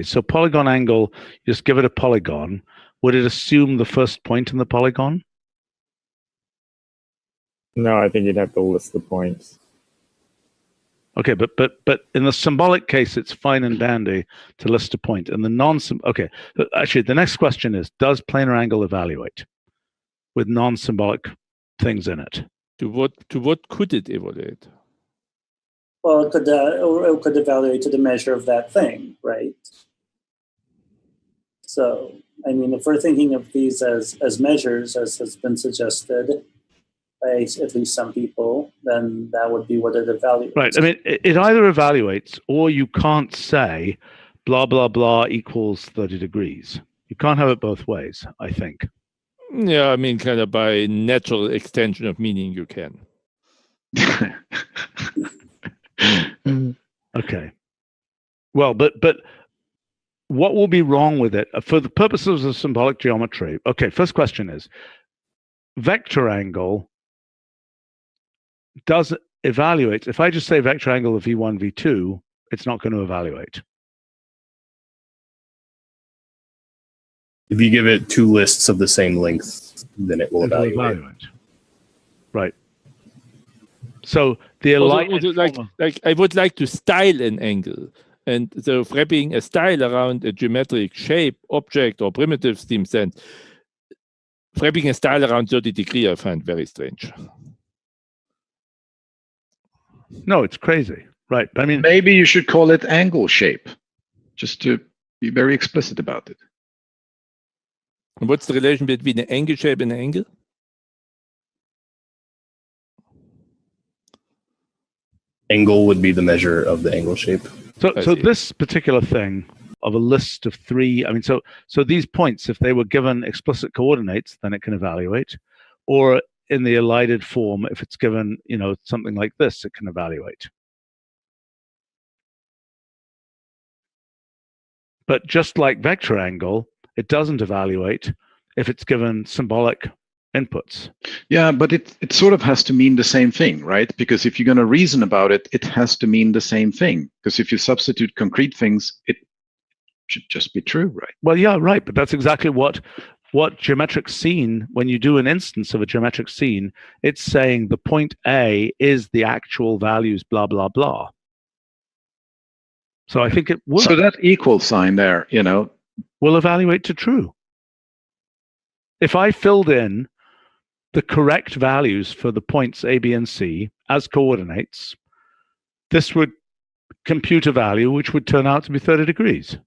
so polygon angle, just give it a polygon. Would it assume the first point in the polygon? No, I think you'd have to list the points. Okay, but in the symbolic case, it's fine and dandy to list a point. In the actually, the next question is, does planar angle evaluate with non-symbolic things in it? To what could it evaluate? Well, it could evaluate to the measure of that thing, right? So, if we're thinking of these as measures, as has been suggested by at least some people, then that would be what it evaluates. Right. It either evaluates, or you can't say blah, blah, blah equals 30 degrees. You can't have it both ways, I think. Yeah, I mean, kind of by natural extension of meaning, you can. Okay. Well, but what will be wrong with it for the purposes of symbolic geometry? Okay, first question is, vector angle does evaluate. If I just say vector angle of V1, V2, it's not going to evaluate. If you give it two lists of the same length, then it will evaluate. Right. So the also, like I would like to style an angle. And so wrapping a style around a geometric shape, object, or primitive seems sense. Wrapping a style around 30 degrees, I find very strange. No, it's crazy. Right. I mean, maybe you should call it angle shape, just to be very explicit about it. And what's the relation between an angle shape and an angle? Angle would be the measure of the angle shape. So this particular thing of a list of three, I mean, so these points, if they were given explicit coordinates, then it can evaluate, or in the elided form, if it's given, something like this, it can evaluate. But just like vector angle, it doesn't evaluate if it's given symbolic inputs. Yeah, but it sort of has to mean the same thing, right? Because if you're going to reason about it, it has to mean the same thing. Because if you substitute concrete things, it should just be true, right? Well, yeah, right. But that's exactly what geometric scene, when you do an instance of a geometric scene, it's saying the point A is the actual values, blah, blah, blah. So I think it will. So that equal sign there, will evaluate to true. If I filled in the correct values for the points A, B, and C as coordinates, this would compute a value which would turn out to be 30 degrees.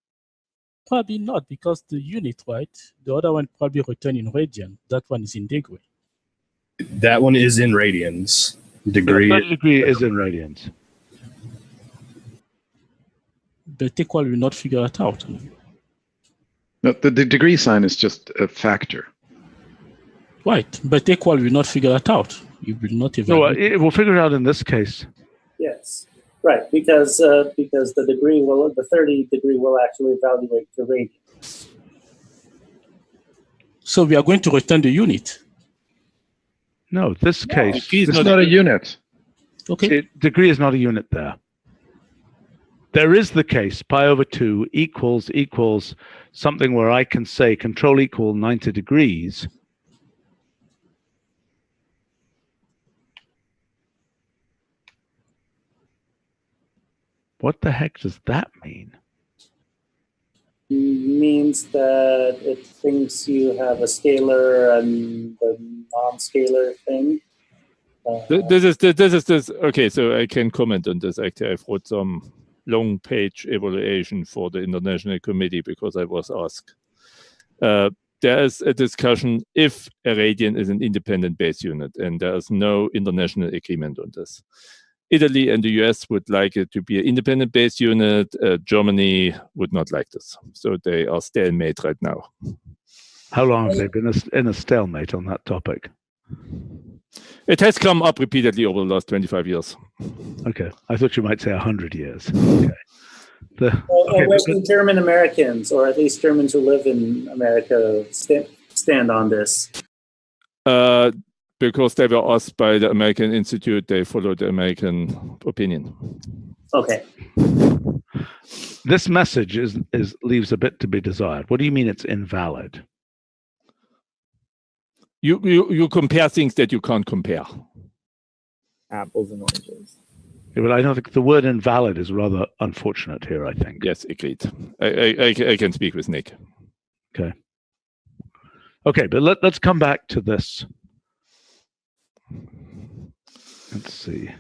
Probably not, because the unit, right? The other one probably return in radian. That one is in degree. That one is in radians. Degree. 30 degree is in radians. But equal will not figure it out. No, the degree sign is just a factor. Right, but equal will not figure it out. You will not evaluate. No, it will figure it out in this case. Yes, right, because the degree the 30 degree will actually evaluate to radians. So we are going to return the unit. No, this case. It's not a unit. Okay. Degree is not a unit there. There is the case pi over 2 equals something where I can say control equal 90 degrees. What the heck does that mean? Means that it thinks you have a scalar and the non-scalar thing. This is okay. So I can comment on this. Actually, I wrote some long page evaluation for the International Committee because I was asked. There is a discussion if a radian is an independent base unit, and there is no international agreement on this. Italy and the US would like it to be an independent base unit. Germany would not like this. So they are stalemate right now. How long have they been in a stalemate on that topic? It has come up repeatedly over the last 25 years. Okay. I thought you might say 100 years. Okay. Where German Americans, or at least Germans who live in America, stand on this? Because they were asked by the American Institute, they followed the American opinion. Okay. This message leaves a bit to be desired. What do you mean it's invalid? You compare things that you can't compare. Apples and oranges. Yeah, but I don't think the word invalid is rather unfortunate here, I think. Yes, agreed. I can speak with Nick. Okay. Okay, but let's come back to this. Let's see.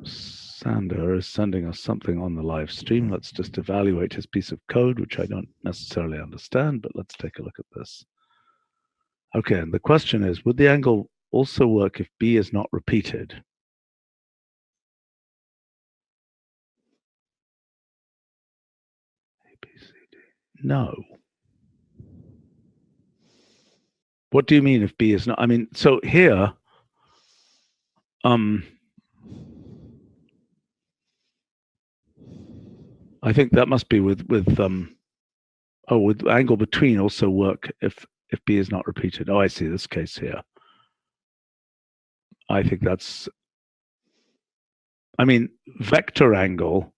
Sander is sending us something on the live stream. Let's just evaluate his piece of code, which I don't necessarily understand, but let's take a look at this. Okay, and the question is, would the angle also work if B is not repeated? A, B, C, D. No. What do you mean if B is not? I mean, so here, I think that must be with angle between also work if B is not repeated. Oh, I see this case here. I think that's, I mean, vector angle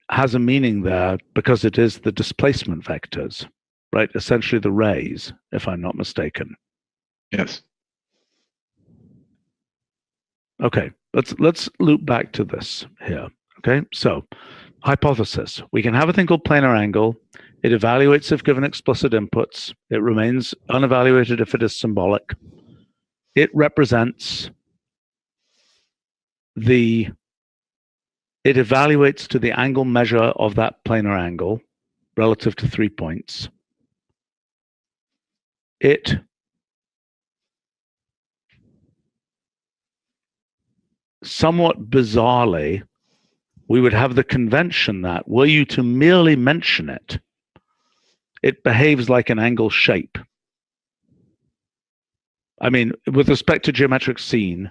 has a meaning there because it is the displacement vectors, right? Essentially the rays, if I'm not mistaken. Yes. Okay, let's loop back to this here. Okay, so hypothesis. We can have a thing called planar angle. It evaluates if given explicit inputs. It remains unevaluated if it is symbolic. It represents it evaluates to the angle measure of that planar angle relative to 3 points. It somewhat bizarrely, we would have the convention that were you to merely mention it, it behaves like an angle shape. I mean, with respect to geometric scene,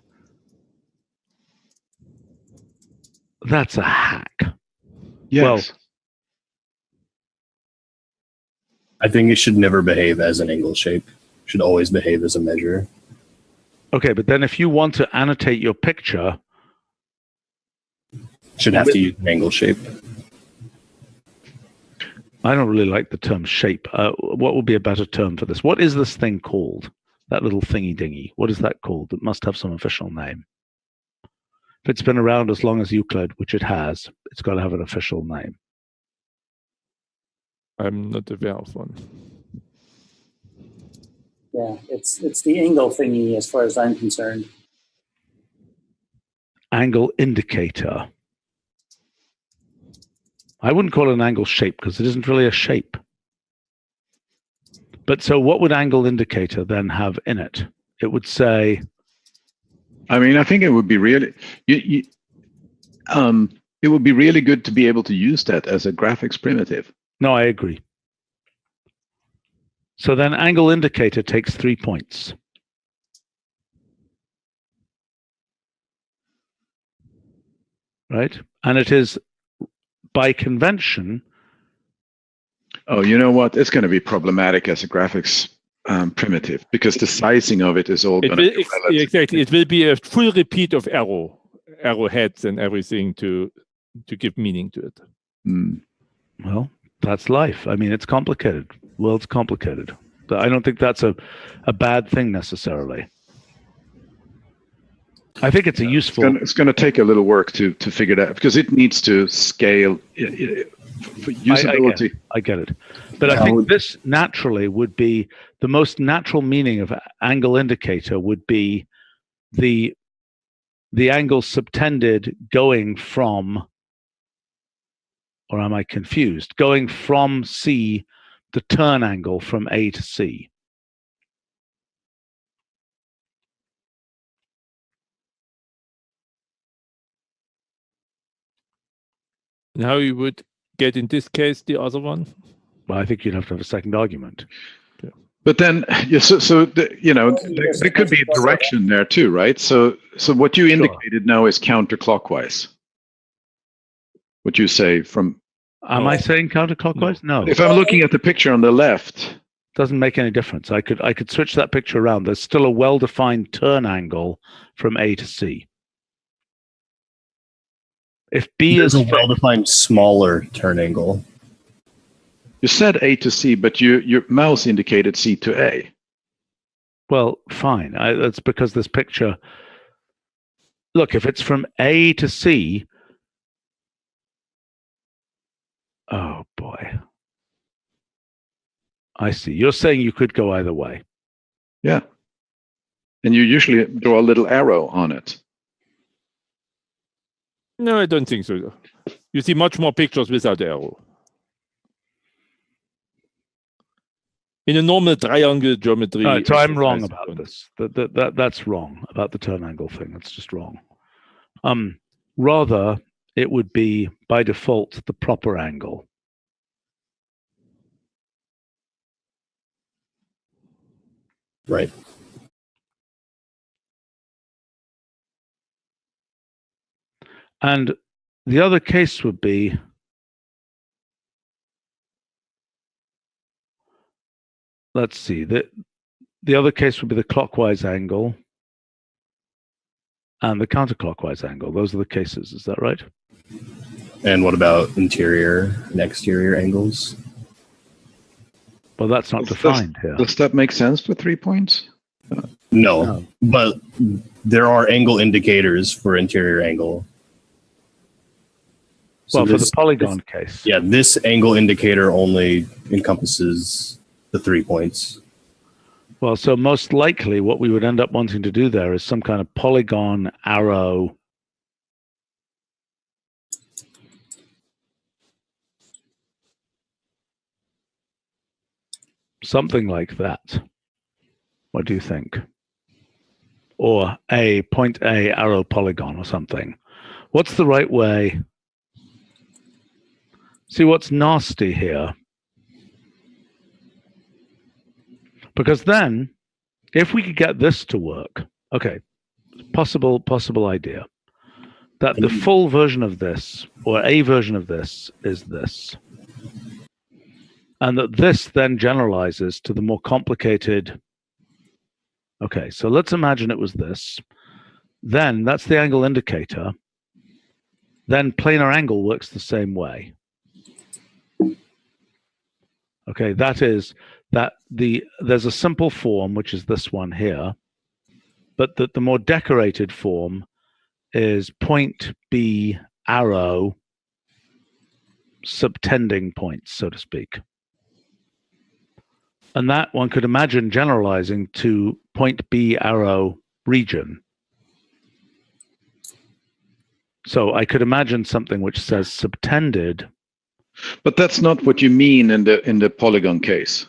that's a hack. Yes. Well, I think it should never behave as an angle shape. It should always behave as a measure. Okay, but then if you want to annotate your picture, Should have to use an angle shape. I don't really like the term shape. What would be a better term for this? What is this thing called? That little thingy dingy. What is that called? It must have some official name. If it's been around as long as Euclid, which it has, it's got to have an official name. I'm not aware of one. Yeah, it's the angle thingy as far as I'm concerned. Angle indicator. I wouldn't call it an angle shape because it isn't really a shape. But so what would angle indicator then have in it? It would say... I mean, I think it would be really... it would be really good to be able to use that as a graphics primitive. No, I agree. So then angle indicator takes 3 points. Right? And it is, by convention... Oh, you know what? It's going to be problematic as a graphics primitive because the sizing of it is all going to be relative. Exactly. It will be a full repeat of arrowheads and everything to give meaning to it. Mm. Well, that's life. I mean, it's complicated. World's complicated. But I don't think that's a bad thing necessarily. I think it's a useful... It's going to take a little work to figure it out because it needs to scale for usability. I get it. But I think this naturally would be the most natural meaning of angle indicator would be the angle subtended going from, or am I confused? Going from C, the turn angle from A to C. And how you would get in this case the other one? Well, I think you'd have to have a second argument. Yeah. But then, there could be a direction there too, right? So what you indicated now is counterclockwise. What you say from... Am I saying counterclockwise? No. If I'm looking at the picture on the left... Doesn't make any difference. I could switch that picture around. There's still a well-defined turn angle from A to C. If B is a well-defined smaller turn angle. You said A to C, but your mouse indicated C to A. Well, fine. That's because this picture... Look, if it's from A to C... Oh, boy. I see. You're saying you could go either way. Yeah. And you usually draw a little arrow on it. No, I don't think so. You see much more pictures without arrow. In a normal triangle geometry... so I'm wrong about this. That's wrong about the turn angle thing. That's just wrong. Rather, it would be, by default, the proper angle. Right. And the other case would be, let's see, the other case would be the clockwise angle and the counterclockwise angle. Those are the cases, is that right? And what about interior and exterior angles? Well, that's not defined here. Does that make sense for 3 points? No, but there are angle indicators for interior angle. So well, for the polygon case. Yeah, this angle indicator only encompasses the 3 points. Well, so most likely what we would end up wanting to do there is some kind of polygon arrow. Something like that. What do you think? Or a point A arrow polygon or something. What's the right way? See what's nasty here? Because then, if we could get this to work, okay, possible idea, that the full version of this, or a version of this, is this. And that this then generalizes to the more complicated. Okay, so let's imagine it was this. Then that's the angle indicator. Then planar angle works the same way. Okay, that is that there's a simple form, which is this one here, but that the more decorated form is point B arrow subtending points, so to speak. And that one could imagine generalizing to point B arrow region. So I could imagine something which says subtended. But that's not what you mean in the polygon case.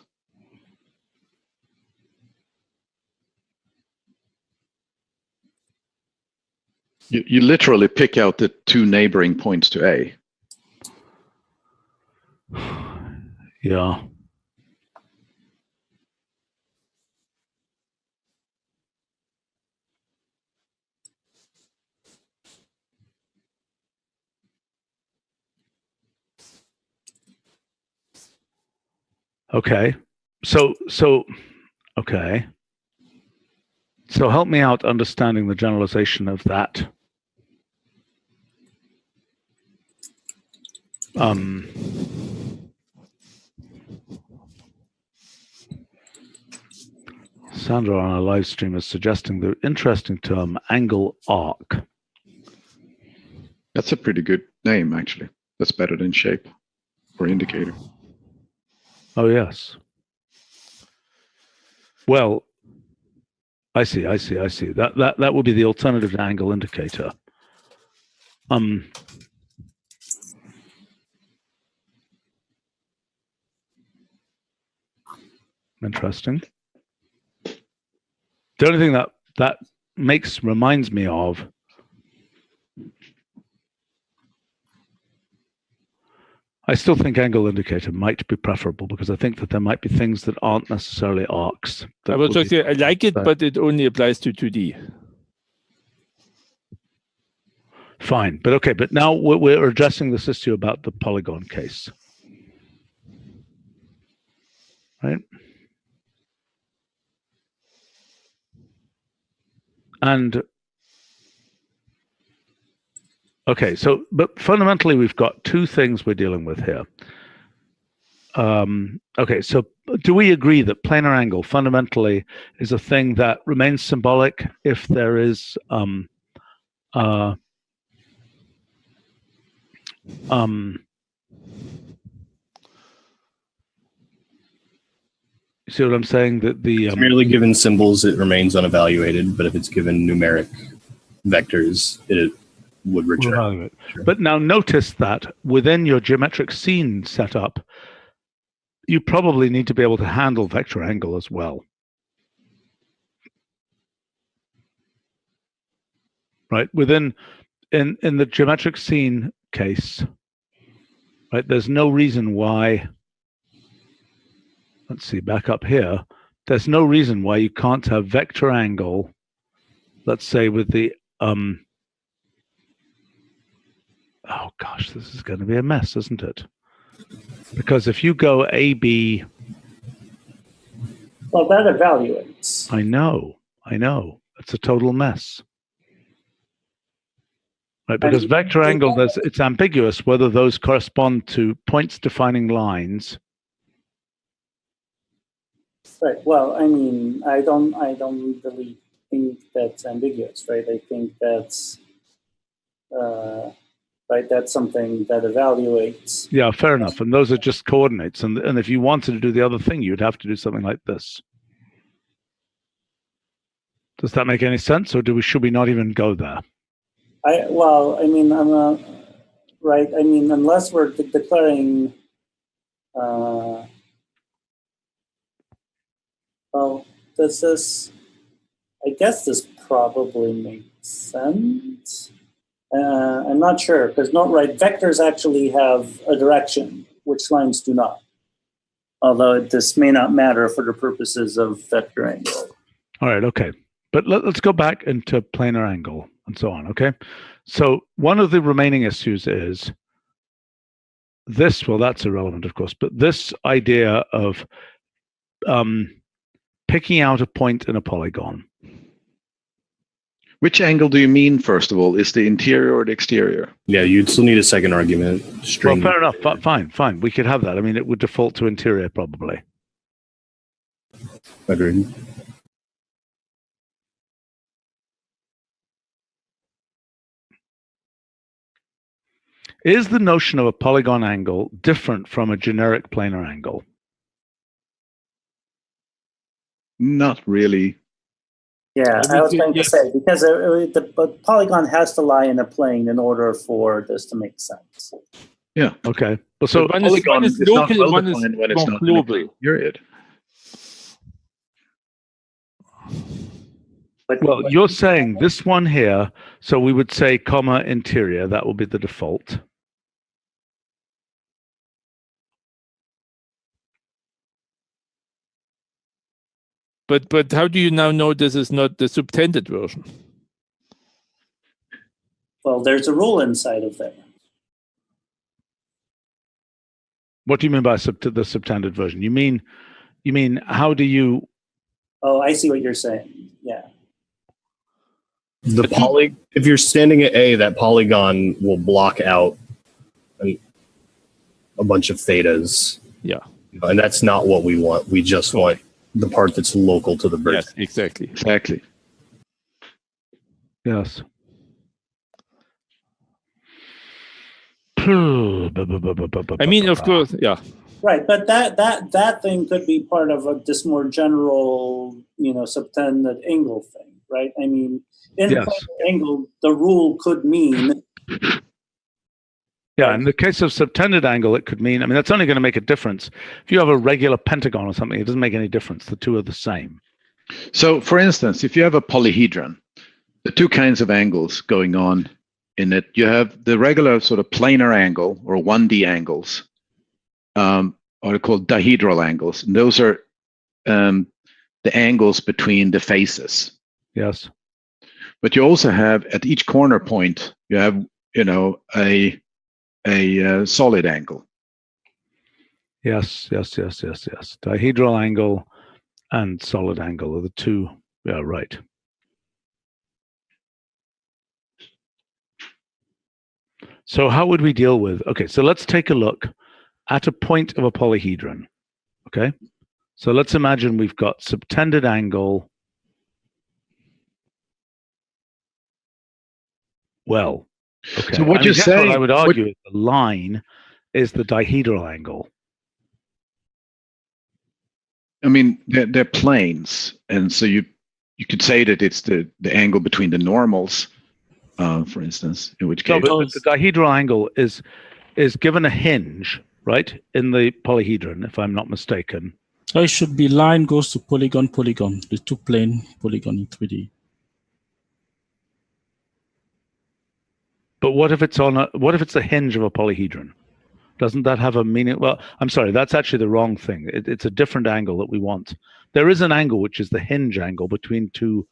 You literally pick out the 2 neighboring points to A. Yeah. Okay. Okay. So help me out understanding the generalization of that. Sandra on our live stream is suggesting the interesting term angle arc. That's a pretty good name, actually. That's better than shape or indicator. Oh, yes. Well, I see. That would be the alternative to angle indicator. Interesting. The only thing that reminds me of I still think angle indicator might be preferable because I think that there might be things that aren't necessarily arcs. I was just say I like it, but it only applies to 2D. Fine, but okay, but now we're addressing this issue about the polygon case, right? And okay, so but fundamentally we've got 2 things we're dealing with here. Okay, so do we agree that planar angle fundamentally is a thing that remains symbolic if there is you see what I'm saying? That It's merely given symbols, it remains unevaluated, but if it's given numeric vectors, it would return. Sure. But now notice that within your geometric scene setup, you probably need to be able to handle vector angle as well. Right? In the geometric scene case, right, there's no reason why, let's see, back up here, there's no reason why you can't have vector angle, let's say with the, oh gosh, this is going to be a mess, isn't it? Because if you go AB... Well, that evaluates. I know. It's a total mess. Right, because vector angle, it's ambiguous whether those correspond to points defining lines. Right. Well, I mean, I don't really think that's ambiguous, right? I think that's right. That's something that evaluates. Yeah, fair enough. And those are just coordinates. And if you wanted to do the other thing, you'd have to do something like this. Does that make any sense, or should we not even go there? Well, I mean, I'm not right. I mean, unless we're declaring. Well, does this? I guess this probably makes sense. I'm not sure because vectors actually have a direction, which lines do not. Although this may not matter for the purposes of vector angle. All right, okay. But let's go back into planar angle and so on, okay? So one of the remaining issues is this, well, that's irrelevant, of course, but this idea of picking out a point in a polygon. Which angle do you mean, first of all? Is the interior or the exterior? Yeah, you'd still need a second argument. Well, fair enough. Fine. We could have that. I mean, it would default to interior, probably. Agreed. Is the notion of a polygon angle different from a generic planar angle? Not really. Yeah, I was going to say, because the polygon has to lie in a plane in order for this to make sense. Yeah. Okay. Well, so one is local, one is more global. Period. Well, you're saying this one here, so we would say comma interior, that will be the default. But how do you now know this is not the subtended version? Well, there's a rule inside of there. What do you mean by the subtended version? You mean how do you? Oh, I see what you're saying. Yeah. If you're standing at A, that polygon will block out a bunch of thetas. Yeah. And that's not what we want. We just want the part that's local to the vertex. Yes, exactly. Yes. I mean, of course, yeah. Right, but that thing could be part of this more general, subtended angle thing, right? I mean, in angle, the rule could mean. Yeah, in the case of subtended angle, it could mean, that's only going to make a difference. If you have a regular pentagon or something, it doesn't make any difference. The two are the same. So, for instance, if you have a polyhedron, the two kinds of angles going on in it, you have the regular sort of planar angle or 1D angles, are called dihedral angles. And those are the angles between the faces. Yes. But you also have, at each corner point, you have, a solid angle. Yes. Dihedral angle and solid angle are the two. Yeah, right. So how would we deal with? Okay, so let's take a look at a point of a polyhedron. Okay, so let's imagine we've got subtended angle. Well, okay. So what you're saying, what I would argue is the line is the dihedral angle. I mean, they're planes, and so you could say that it's the angle between the normals, for instance. In which case, no, but the dihedral angle is given a hinge, right, in the polyhedron, if I'm not mistaken. So it should be line goes to polygon, the two-plane polygon in 3D. But what if it's the hinge of a polyhedron? Doesn't that have a meaning? Well, I'm sorry, that's actually the wrong thing. It's a different angle that we want. There is an angle which is the hinge angle between two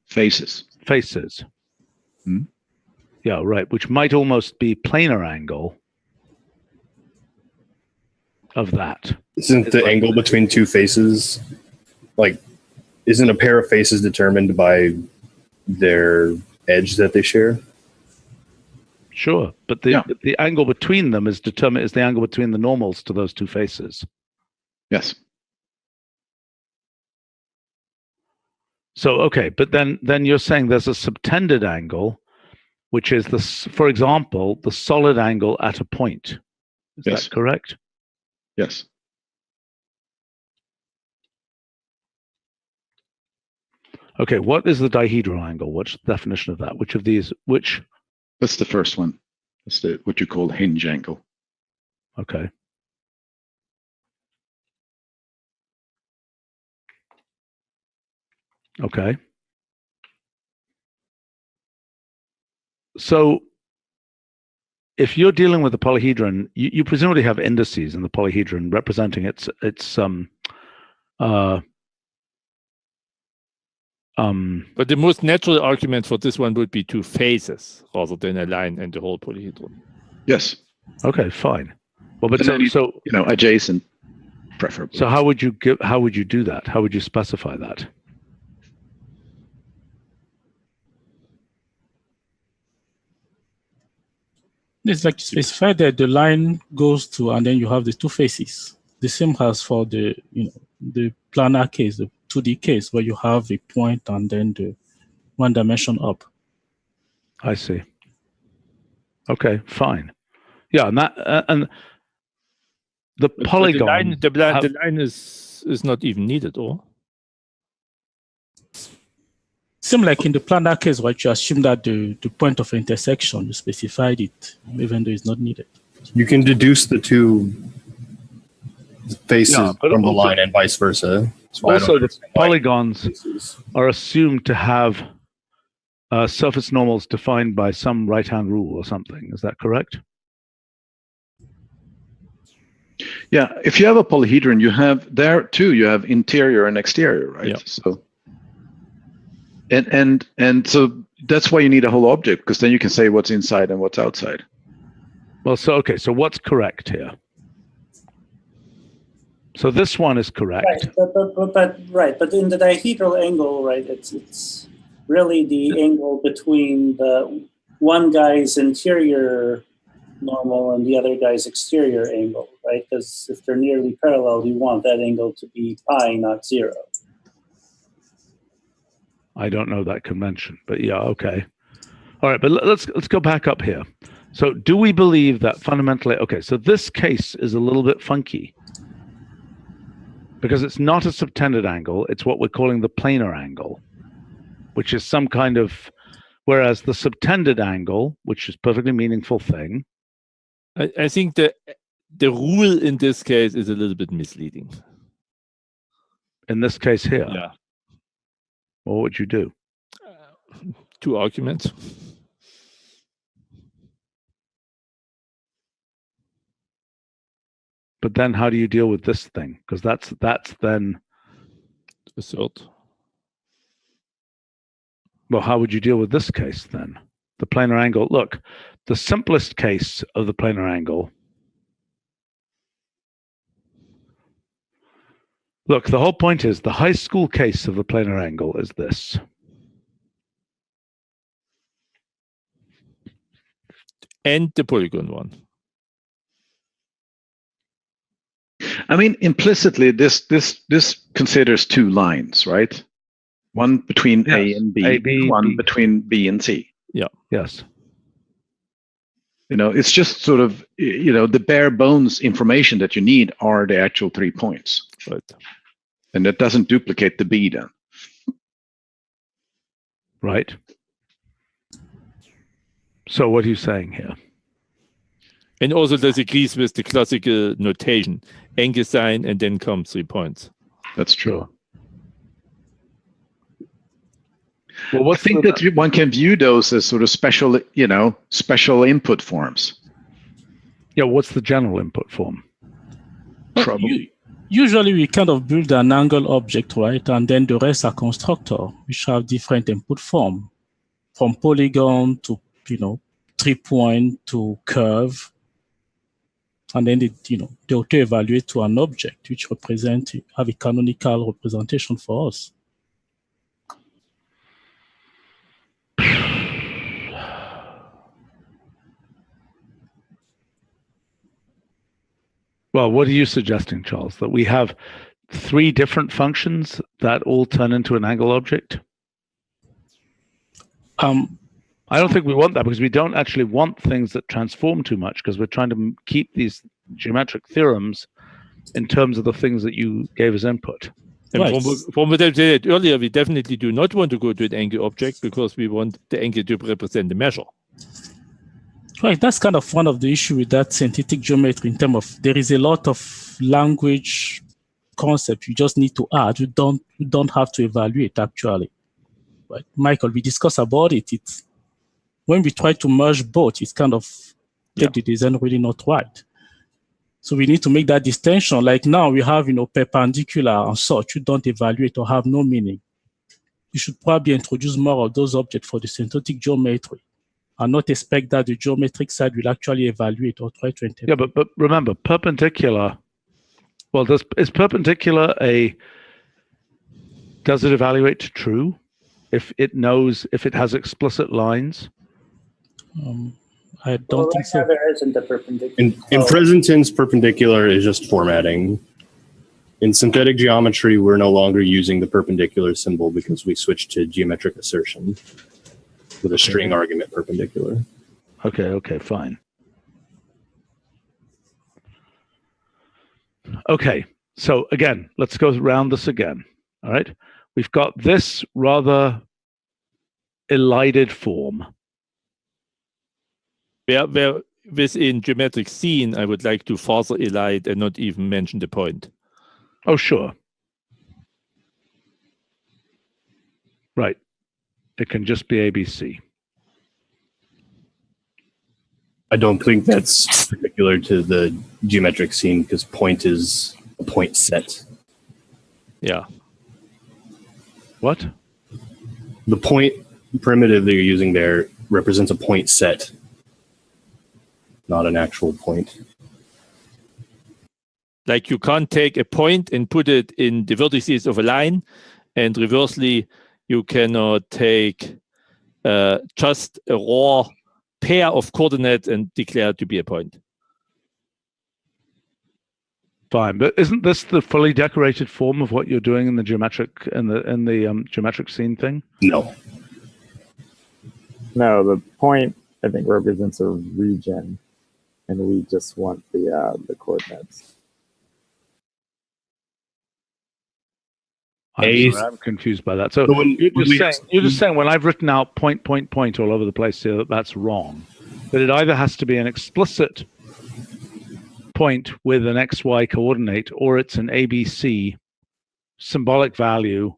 Faces. faces. Hmm? Yeah, right, which might almost be planar angle of that. Isn't the angle between two faces, like, isn't a pair of faces determined by their edge that they share? Sure, but the angle between them is the angle between the normals to those two faces. Yes. So okay, but then you're saying there's a subtended angle, which is for example, the solid angle at a point. Is Yes. that correct? Yes. Okay, what is the dihedral angle? What's the definition of that? Which of these? Which? That's the first one. That's what you call hinge angle. Okay. Okay. So if you're dealing with the polyhedron, you presumably have indices in the polyhedron representing its But the most natural argument for this one would be two faces rather than a line and the whole polyhedron. Yes. Okay, fine. Well, but so adjacent, preferably. So how would you do that? How would you specify that? It's like you specify that the line goes to, and then you have the two faces. The same as for the the planar case, the 2D case, where you have a point and then the one dimension up. I see. Okay, fine. Yeah, and that and the polygon. The line is not even needed, or? Same like in the planar case, where you assume that the point of intersection, you specified it, even though it's not needed. You can deduce the two faces from the line and vice versa. Also, the polygons are assumed to have surface normals defined by some right-hand rule or something. Is that correct? Yeah, if you have a polyhedron, you have there too. You have interior and exterior, right? Yeah. So, and so that's why you need a whole object, because then you can say what's inside and what's outside. Well, so okay, so what's correct here? So this one is correct. Right, but in the dihedral angle, right, it's really the angle between the one guy's interior normal and the other guy's exterior angle, right? Because if they're nearly parallel, you want that angle to be pi, not 0. I don't know that convention, but yeah, okay. All right, but let's go back up here. So do we believe that fundamentally, okay, so this case is a little bit funky because it's not a subtended angle, it's what we're calling the planar angle, which is some kind of, whereas the subtended angle, which is a perfectly meaningful thing. I think the rule in this case is a little bit misleading. In this case here? Yeah. What would you do? Two arguments. But then how do you deal with this thing? Because that's then Assert. Well, how would you deal with this case then? The planar angle. Look, the simplest case of the planar angle. Look, the whole point is the high school case of the planar angle is this. And the polygon one. I mean, implicitly, this considers two lines, right? One between A and B, one between B and C. Yeah. Yes. It's just sort of, the bare bones information that you need are the actual 3 points. Right. And that doesn't duplicate the B then. Right. So what are you saying here? And also this agrees with the classical notation, angle sign, and then come 3 points. That's true. Well, I think that one can view those as sort of special, special input forms. Yeah, what's the general input form? Usually we kind of build an angle object, right? And then the rest are constructor, which have different input form, from polygon to, 3-point to curve. And then they auto-evaluate to an object, which have a canonical representation for us. Well, what are you suggesting, Charles? That we have 3 different functions that all turn into an angle object? I don't think we want that, because we don't actually want things that transform too much, because we're trying to keep these geometric theorems in terms of the things that you gave as input. And Right. from what I said earlier, we definitely do not want to go to an angle object, because we want the angle to represent the measure. Right, that's kind of one of the issue with that synthetic geometry in terms of there is a lot of language concept you just need to add. You don't have to evaluate actually. Right, Michael, we discussed about it. It's when we try to merge both, it's kind of take the design really not right. So we need to make that distinction. Like now we have perpendicular and such. You don't evaluate or have no meaning. You should probably introduce more of those objects for the synthetic geometry, and not expect that the geometric side will actually evaluate or try to interpret. Yeah, but remember, perpendicular, well, is perpendicular does it evaluate to true if it has explicit lines? I don't think so. There isn't a perpendicular. In present tense, perpendicular is just formatting. In synthetic geometry, we're no longer using the perpendicular symbol because we switched to geometric assertion with a string argument perpendicular. Okay, fine. Okay, so again, let's go around this again. All right, we've got this rather elided form. Where within geometric scene, I would like to further elide and not even mention the point. Oh, sure. Right. It can just be ABC. I don't think that's particular to the geometric scene because point is a point set. Yeah. What? The point primitive that you're using there represents a point set, not an actual point. Like you can't take a point and put it in the vertices of a line, and reversely, you cannot take just a raw pair of coordinates and declare it to be a point. Fine, but isn't this the fully decorated form of what you're doing in the geometric geometric scene thing? No, the point I think represents a region, and we just want the coordinates. I'm confused by that. So you're just saying when I've written out point all over the place here, that's wrong. That it either has to be an explicit point with an XY coordinate, or it's an ABC symbolic value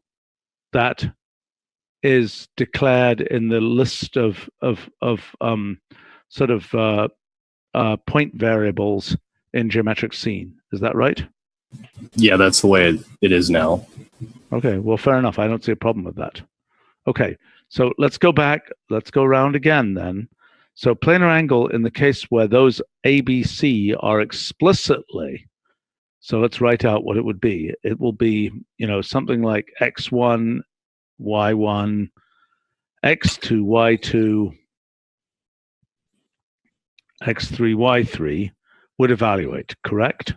that is declared in the list of point variables in geometric scene. Is that right? Yeah, that's the way it is now. Okay, well, fair enough. I don't see a problem with that. Okay, so let's go back. Let's go around again then. So planar angle in the case where those ABC are explicitly, so let's write out what it would be. It will be, something like x1, y1, x2, y2, x3, y3 would evaluate, correct?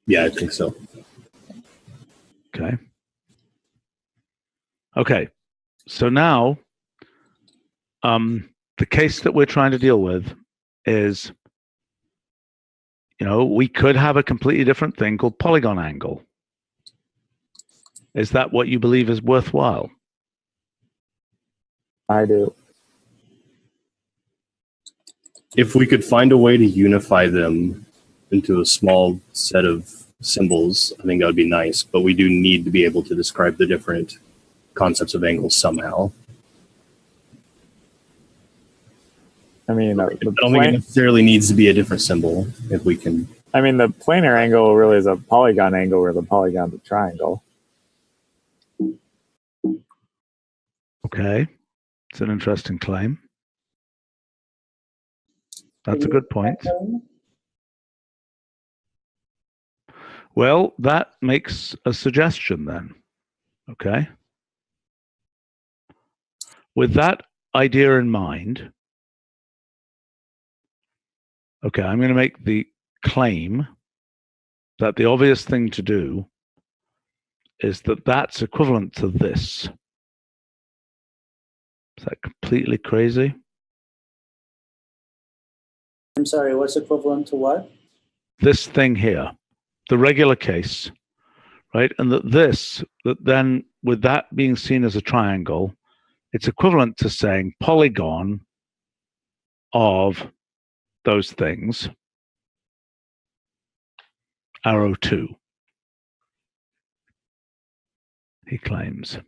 Yeah, I think so. Okay. So now, the case that we're trying to deal with is, we could have a completely different thing called polygon angle. Is that what you believe is worthwhile? I do. If we could find a way to unify them into a small set of symbols, I think that would be nice, but we do need to be able to describe the different concepts of angles somehow. I mean, I don't think it necessarily needs to be a different symbol if we can. I mean, the planar angle really is a polygon angle where the polygon's a triangle. Okay. It's an interesting claim. That's a good point. Well, that makes a suggestion then. Okay. With that idea in mind, okay, I'm going to make the claim that the obvious thing to do is that that's equivalent to this. Is that completely crazy? I'm sorry, what's equivalent to what? This thing here, the regular case, right? And that then with that being seen as a triangle, it's equivalent to saying polygon of those things, arrow 2, he claims.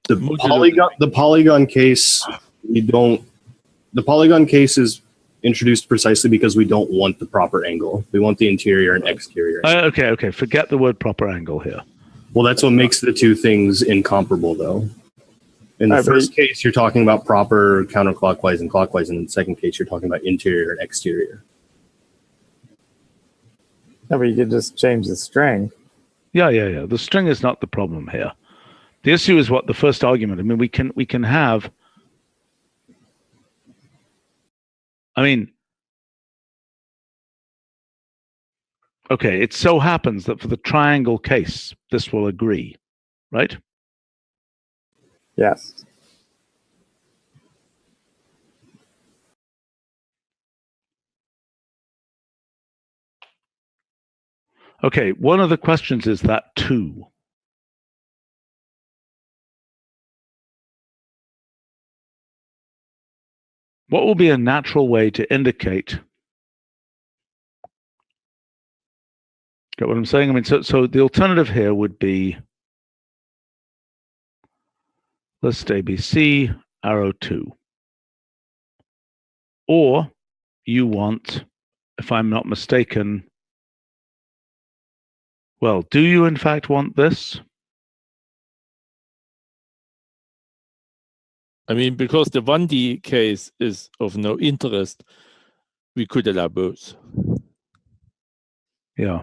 The polygon case, the polygon case is introduced precisely because we don't want the proper angle. We want the interior and exterior. Okay. Forget the word proper angle here. Well, that's what makes the two things incomparable, though. In the first case, you're talking about proper counterclockwise and clockwise. And in the second case, you're talking about interior and exterior. No, but you could just change the string. Yeah. The string is not the problem here. The issue is what the first argument. I mean, we can have. I mean, okay, it so happens that for the triangle case, this will agree, right? Yes. Okay, one of the questions is that 2. What will be a natural way to indicate? Get what I'm saying? I mean, so the alternative here would be list ABC, arrow 2. Or you want, if I'm not mistaken, well, do you in fact want this? I mean, because the 1D case is of no interest, we could allow both. Yeah.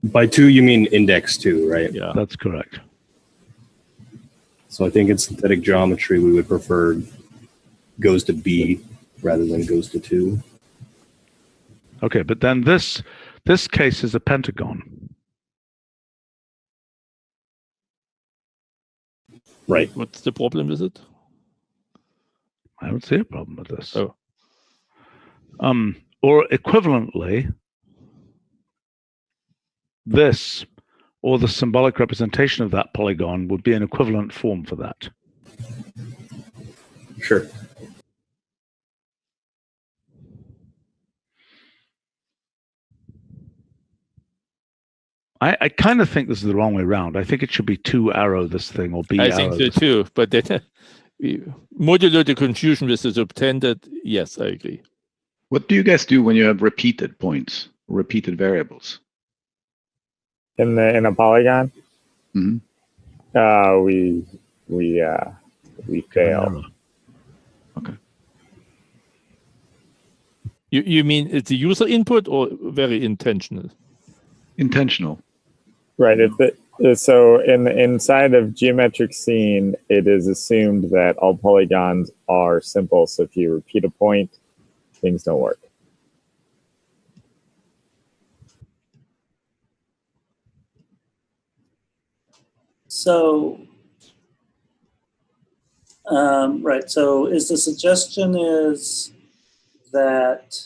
By 2, you mean index 2, right? Yeah, that's correct. So I think in synthetic geometry, we would prefer goes to B rather than goes to 2. Okay, but then this case is a pentagon. Right. What's the problem with it? I don't see a problem with this. Oh. Or equivalently, this or the symbolic representation of that polygon would be an equivalent form for that. Sure. I kind of think this is the wrong way around. I think it should be 2 arrow this thing or B arrow. I think so too, but then modulo the confusion with the subtended, yes, I agree. What do you guys do when you have repeated points, repeated variables? In a polygon? Mm-hmm. We fail. Okay. You mean it's a user input or very intentional? Intentional. Right. So inside of geometric scene, it is assumed that all polygons are simple. So if you repeat a point, things don't work. So, right. So is the suggestion is that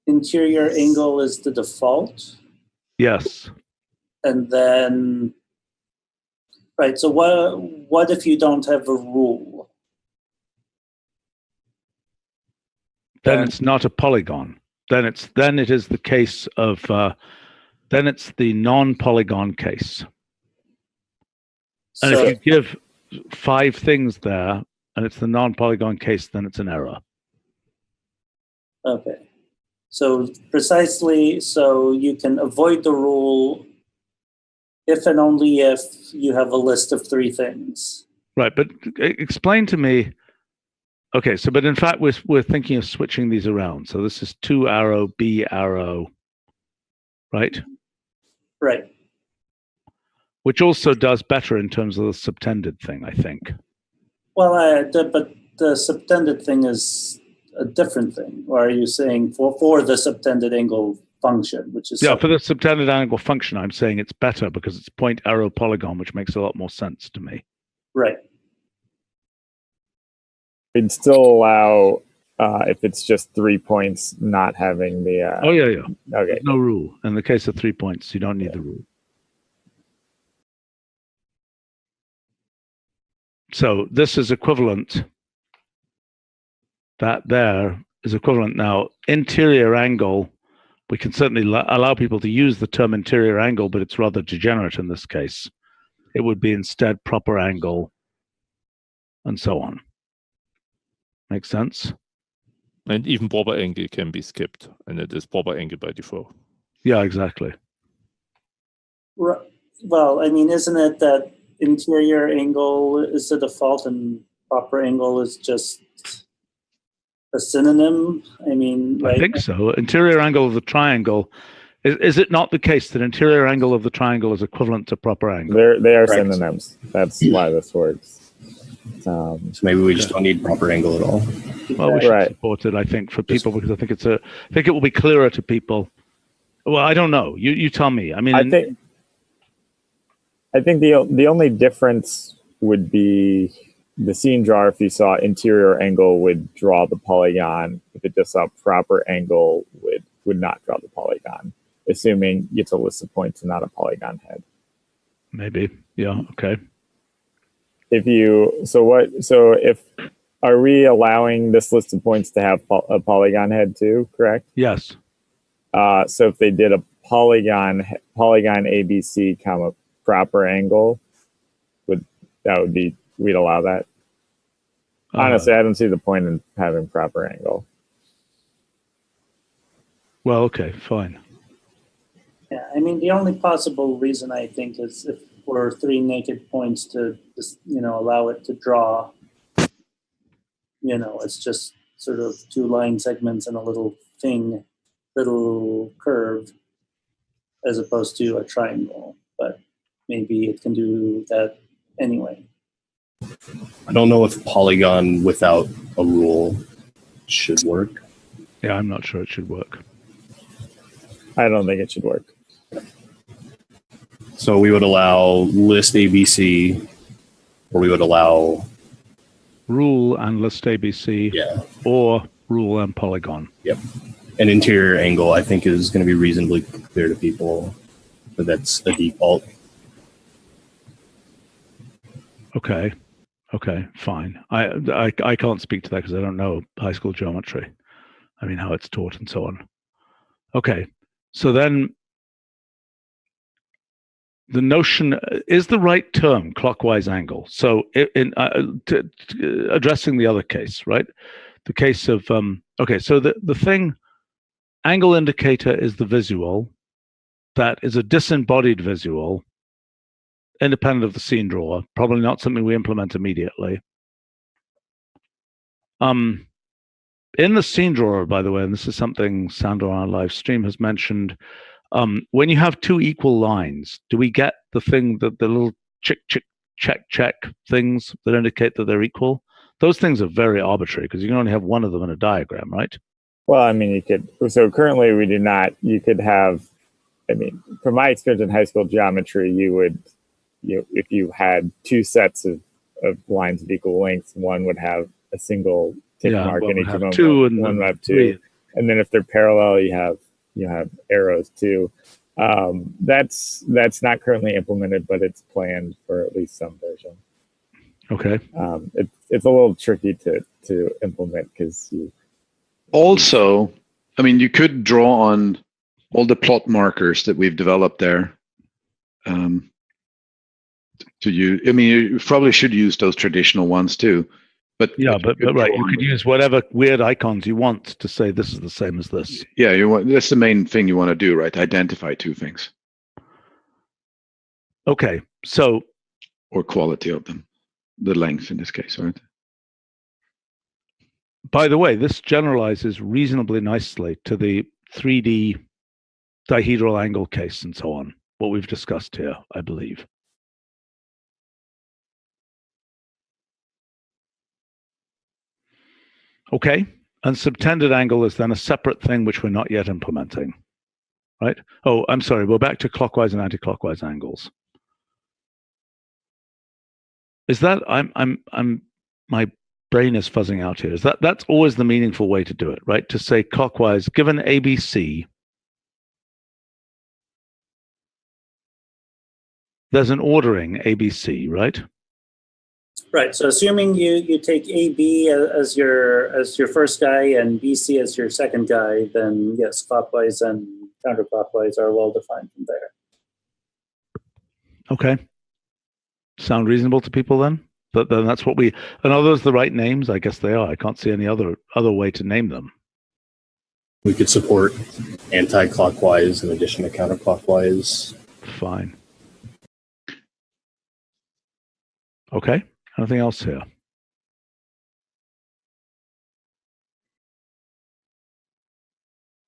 interior angle is the default? Yes. And then, right, so what if you don't have a rule? Then it's not a polygon. then it is the case of then it's the non-polygon case. And So, if you give 5 things there and it's the non-polygon case, then it's an error. okay. So precisely, so you can avoid the rule if and only if you have a list of 3 things. Right, but explain to me. Okay, so but in fact we're thinking of switching these around. So this is 2 arrow, B arrow, right? Right. Which also does better in terms of the subtended thing, I think. Well, but the subtended thing is a different thing. Or are you saying for the subtended angle function, which is... Yeah, for the subtended angle function, I'm saying it's better because it's point arrow polygon, which makes a lot more sense to me. Right. We'd still allow, if it's just 3 points, not having the... Oh, yeah. Okay. There's no rule. In the case of 3 points, you don't need the rule. So this is equivalent. That there is equivalent. Now, interior angle, we can certainly allow people to use the term interior angle, but it's rather degenerate in this case. It would be instead proper angle, and so on. Make sense? And even proper angle can be skipped, and it is proper angle by default. Yeah, exactly. Well, I mean, isn't it that interior angle is the default and proper angle is just a synonym? I mean, right? I think so. Interior angle of the triangle. Is it not the case that interior angle of the triangle is equivalent to proper angle? They are Correct. synonyms. That's why this works. So maybe we just don't need proper angle at all. Well, we should Right. support it, I think, for people, because I think it will be clearer to people. Well, I don't know. You tell me. I mean, I think the only difference would be the scene drawer. If you saw interior angle, would draw the polygon. If it just saw proper angle, would not draw the polygon, assuming it's a list of points and not a polygon head. maybe. Yeah. Okay. Are we allowing this list of points to have a polygon head too? Correct. Yes. So if they did a polygon ABC comma proper angle, we'd allow that. Honestly, I don't see the point in having proper angle. Well, okay, fine. Yeah, I mean, the only possible reason I think is if we're 3 naked points to just, allow it to draw, it's just sort of 2 line segments and a little curve, as opposed to a triangle. But maybe it can do that anyway. I don't know if polygon without a rule should work. Yeah, I'm not sure it should work. I don't think it should work. So we would allow list ABC, or we would allow Rule and list ABC, or rule and polygon. Yep. An interior angle, I think, is going to be reasonably clear to people, but that's a default. Okay, fine. I can't speak to that because I don't know high school geometry. I mean, how it's taught and so on. Okay, so then the notion is the right term, clockwise angle. So in addressing the other case, right? The case of, okay, so the thing, angle indicator is the visual that is a disembodied visual, independent of the scene drawer, probably not something we implement immediately. In the scene drawer, by the way, and this is something Sandor on our live stream has mentioned, when you have 2 equal lines, do we get the thing that the little check things that indicate that they're equal? Those things are very arbitrary because you can only have one of them in a diagram, right? Well, I mean, so currently we do not. You could have, I mean, from my experience in high school geometry, if you had 2 sets of lines of equal length, one would have a single tick mark in each of them. One would have 2, and then if they're parallel, you have arrows too. That's not currently implemented, but it's planned for at least some version. Okay. It's a little tricky to implement because also I mean, you could draw on all the plot markers that we've developed there. To use, I mean, you probably should use those traditional ones too. But yeah, but right, you could use whatever weird icons you want to say this is the same as this. Yeah, that's the main thing you want to do, right? Identify two things. Okay, so or quality of them, the length in this case, right? By the way, this generalizes reasonably nicely to the 3D dihedral angle case and so on, what we've discussed here, I believe. Okay, and subtended angle is then a separate thing which we're not yet implementing, right? Oh, I'm sorry, we're back to clockwise and anti-clockwise angles. Is that, my brain is fuzzing out here. Is that's always the meaningful way to do it, right? To say clockwise, given ABC, there's an ordering ABC, right? Right. So assuming you take AB as your first guy and BC as your second guy, then yes, clockwise and counterclockwise are well defined from there. Okay. Sound reasonable to people then? But then that's what we. And are those the right names? I guess they are. I can't see any other way to name them. We could support anti-clockwise in addition to counterclockwise. Fine. Okay. Anything else here?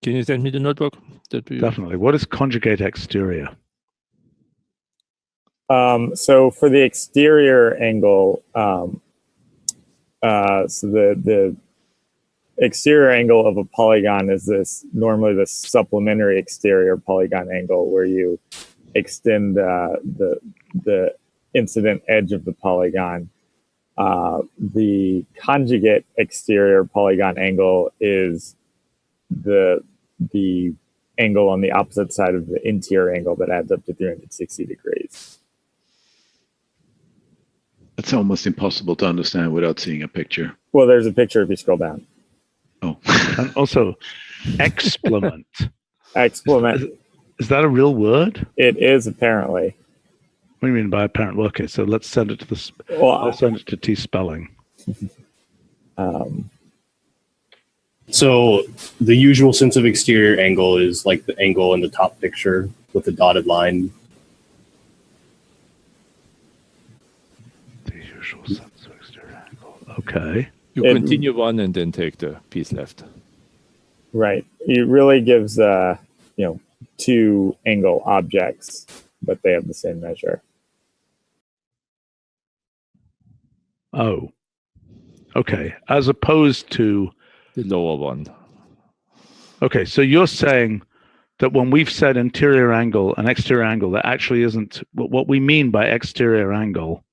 Can you send me the notebook? Definitely. What is conjugate exterior? So for the exterior angle, so the exterior angle of a polygon is normally the supplementary exterior polygon angle, where you extend the incident edge of the polygon. The conjugate exterior polygon angle is the angle on the opposite side of the interior angle that adds up to 360 degrees. It's almost impossible to understand without seeing a picture. Well, there's a picture if you scroll down. Oh. And also, explement. Explement. Is that a real word? It is, apparently. What do you mean by apparent? Okay, so let's send it to the. Well, I'll send it to T spelling. So the usual sense of exterior angle is like the angle in the top picture with the dotted line. The usual sense of exterior angle. Okay. You continue one and then take the piece left. Right. It really gives two angle objects, but they have the same measure. Oh. Okay. As opposed to the lower one. Okay, so you're saying that when we've said interior angle and exterior angle, that actually isn't what we mean by exterior angle.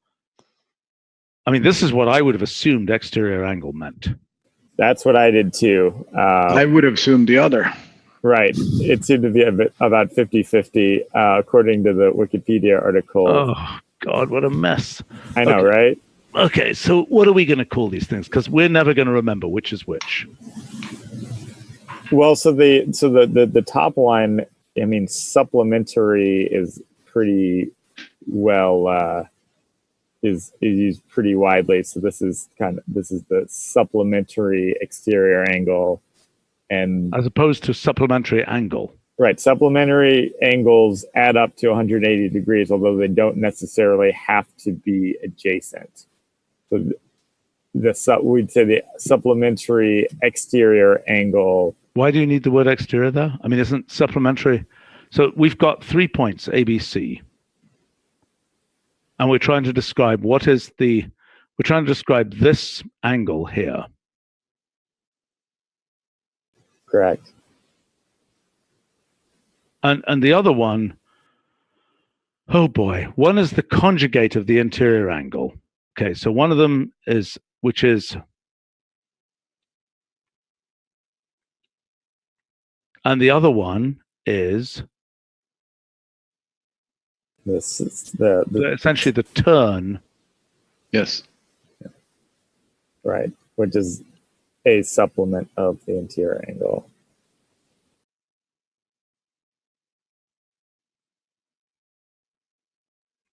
I mean, this is what I would have assumed exterior angle meant. That's what I did too. I would have assumed the other. Right. It seemed to be about 50-50, according to the Wikipedia article. Oh, God, what a mess. I know, right? Okay, so what are we going to call these things? Because we're never going to remember which is which. Well, so the top line, I mean, supplementary is pretty well is used pretty widely. So this is the supplementary exterior angle, and as opposed to supplementary angle. Right, supplementary angles add up to 180 degrees, although they don't necessarily have to be adjacent. So we'd say the supplementary exterior angle. Why do you need the word exterior there? I mean, isn't supplementary? So we've got 3 points, ABC. And we're trying to describe we're trying to describe this angle here. Correct. And the other one, oh boy, one is the conjugate of the interior angle. Okay, so one of them is, which is, and the other one is, this is essentially the turn. Yes. Right, which is a supplement of the interior angle.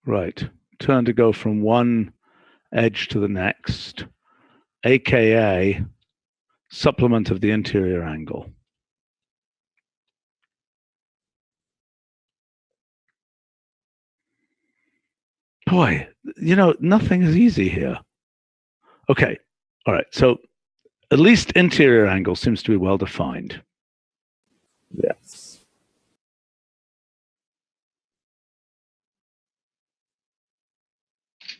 Right. Turn to go from one edge to the next, aka supplement of the interior angle. Boy, nothing is easy here. Okay. All right. So at least interior angle seems to be well defined. Yes.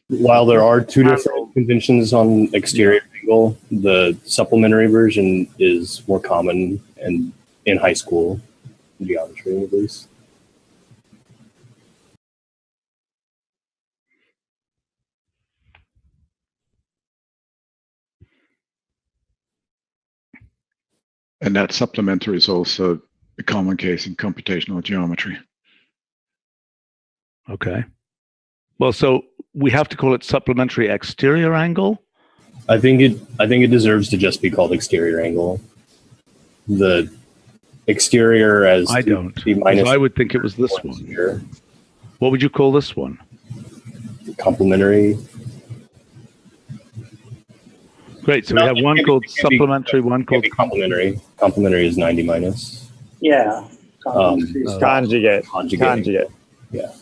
While there are two different conventions on exterior angle, the supplementary version is more common and in high school geometry, at least. And that supplementary is also a common case in computational geometry. Okay. Well, so we have to call it supplementary exterior angle? I think it deserves to just be called exterior angle. The exterior as I don't. minus I would think it was this one. Here. What would you call this one? Complementary. Great. So we have one called supplementary, one called complementary. Complementary is 90 minus. Yeah. Conjugate. Yeah.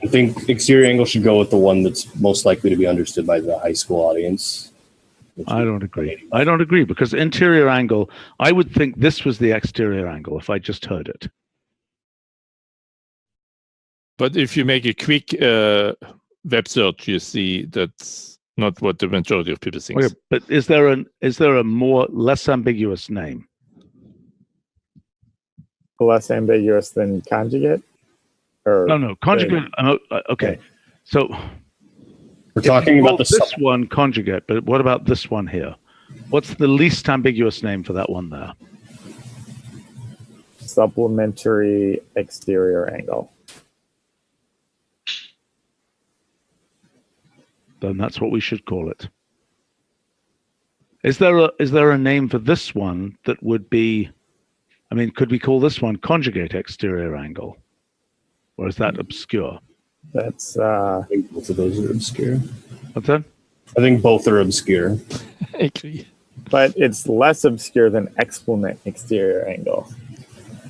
I think exterior angle should go with the one that's most likely to be understood by the high school audience. I don't agree. I don't agree because interior angle, I would think this was the exterior angle if I just heard it. But if you make a quick web search, you see that's not what the majority of people think. Okay, but is there a less ambiguous name? Less ambiguous than conjugate? Or No, conjugate. Okay, so we're talking about this one conjugate, but what about this one here? What's the least ambiguous name for that one there? Supplementary exterior angle. Then that's what we should call it. Is there a name for this one that would be? I mean, could we call this one conjugate exterior angle, or is that obscure? That's I think both of those are obscure. What's that? I think both are obscure. I agree. But it's less obscure than exponent exterior angle.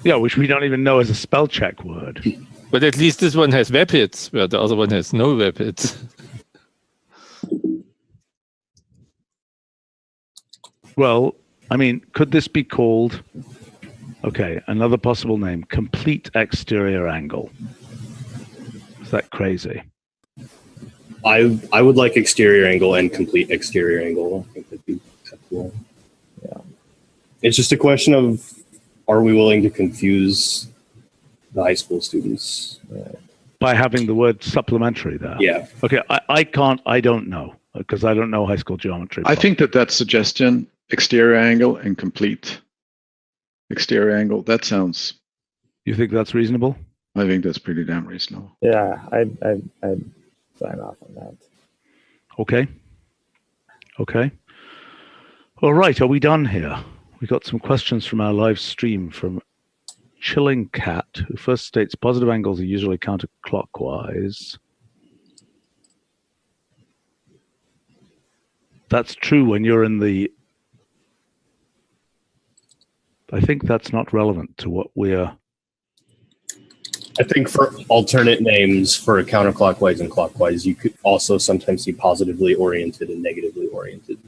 Yeah, which we don't even know as a spell check word. But at least this one has web hits, where the other one has no web hits. Well, I mean, could this be called? Okay, another possible name: complete exterior angle. Is that crazy? I would like exterior angle and complete exterior angle. I think that'd be acceptable. Yeah. It's just a question of, are we willing to confuse the high school students? By having the word supplementary there. Yeah. Okay, I don't know, because I don't know high school geometry. I think that suggestion, exterior angle and complete exterior angle, that sounds. You think that's reasonable? I think that's pretty damn reasonable. Yeah, I'd sign off on that. Okay. All right, are we done here? We got some questions from our live stream from Chilling Cat, who first states positive angles are usually counterclockwise. That's true when you're in the... I think that's not relevant to what we're... I think for alternate names for counterclockwise and clockwise, you could also sometimes see positively oriented and negatively oriented.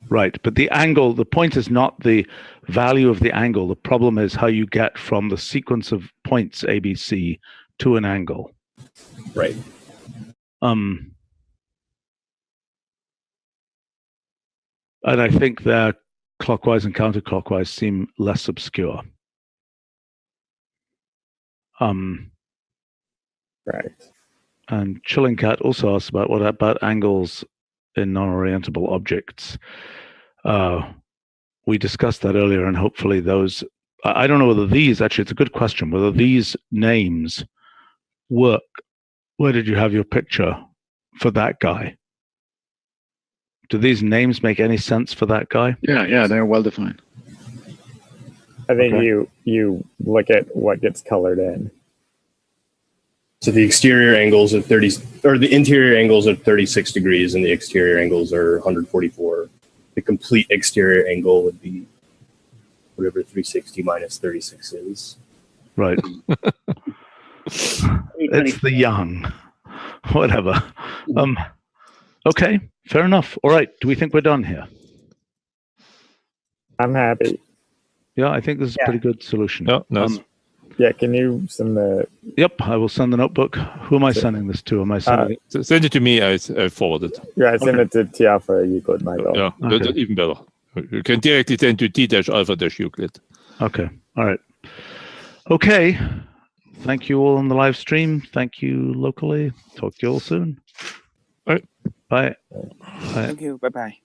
Right, but the angle, the point is not the value of the angle. The problem is how you get from the sequence of points ABC to an angle. Right. And I think that clockwise and counterclockwise seem less obscure. Right. And Chilling Cat also asks about what about angles in non-orientable objects. We discussed that earlier, and hopefully those, I don't know whether these, actually it's a good question, whether these names work. Where did you have your picture for that guy? Do these names make any sense for that guy? Yeah, they're well defined. I think Okay. you look at what gets colored in. So the exterior angles are 30, or the interior angles are 36 degrees, and the exterior angles are 144. The complete exterior angle would be whatever 360 minus 36 is. Right. It's the young. Whatever. Okay, fair enough. All right. Do we think we're done here? I'm happy. Yeah, I think this is a pretty good solution. Yeah, nice. Yeah, can you send the... Yep, I will send the notebook. Who am I sending this to? Am I sending it? Send it to me. I forward it. Yeah, send it to T Alpha Euclid, Michael. Yeah, Okay. that's even better. You can directly send to T-alpha-Euclid. Okay. All right. Okay. Thank you all on the live stream. Thank you locally. Talk to you all soon. All right. Bye. Bye. Thank you. Bye bye.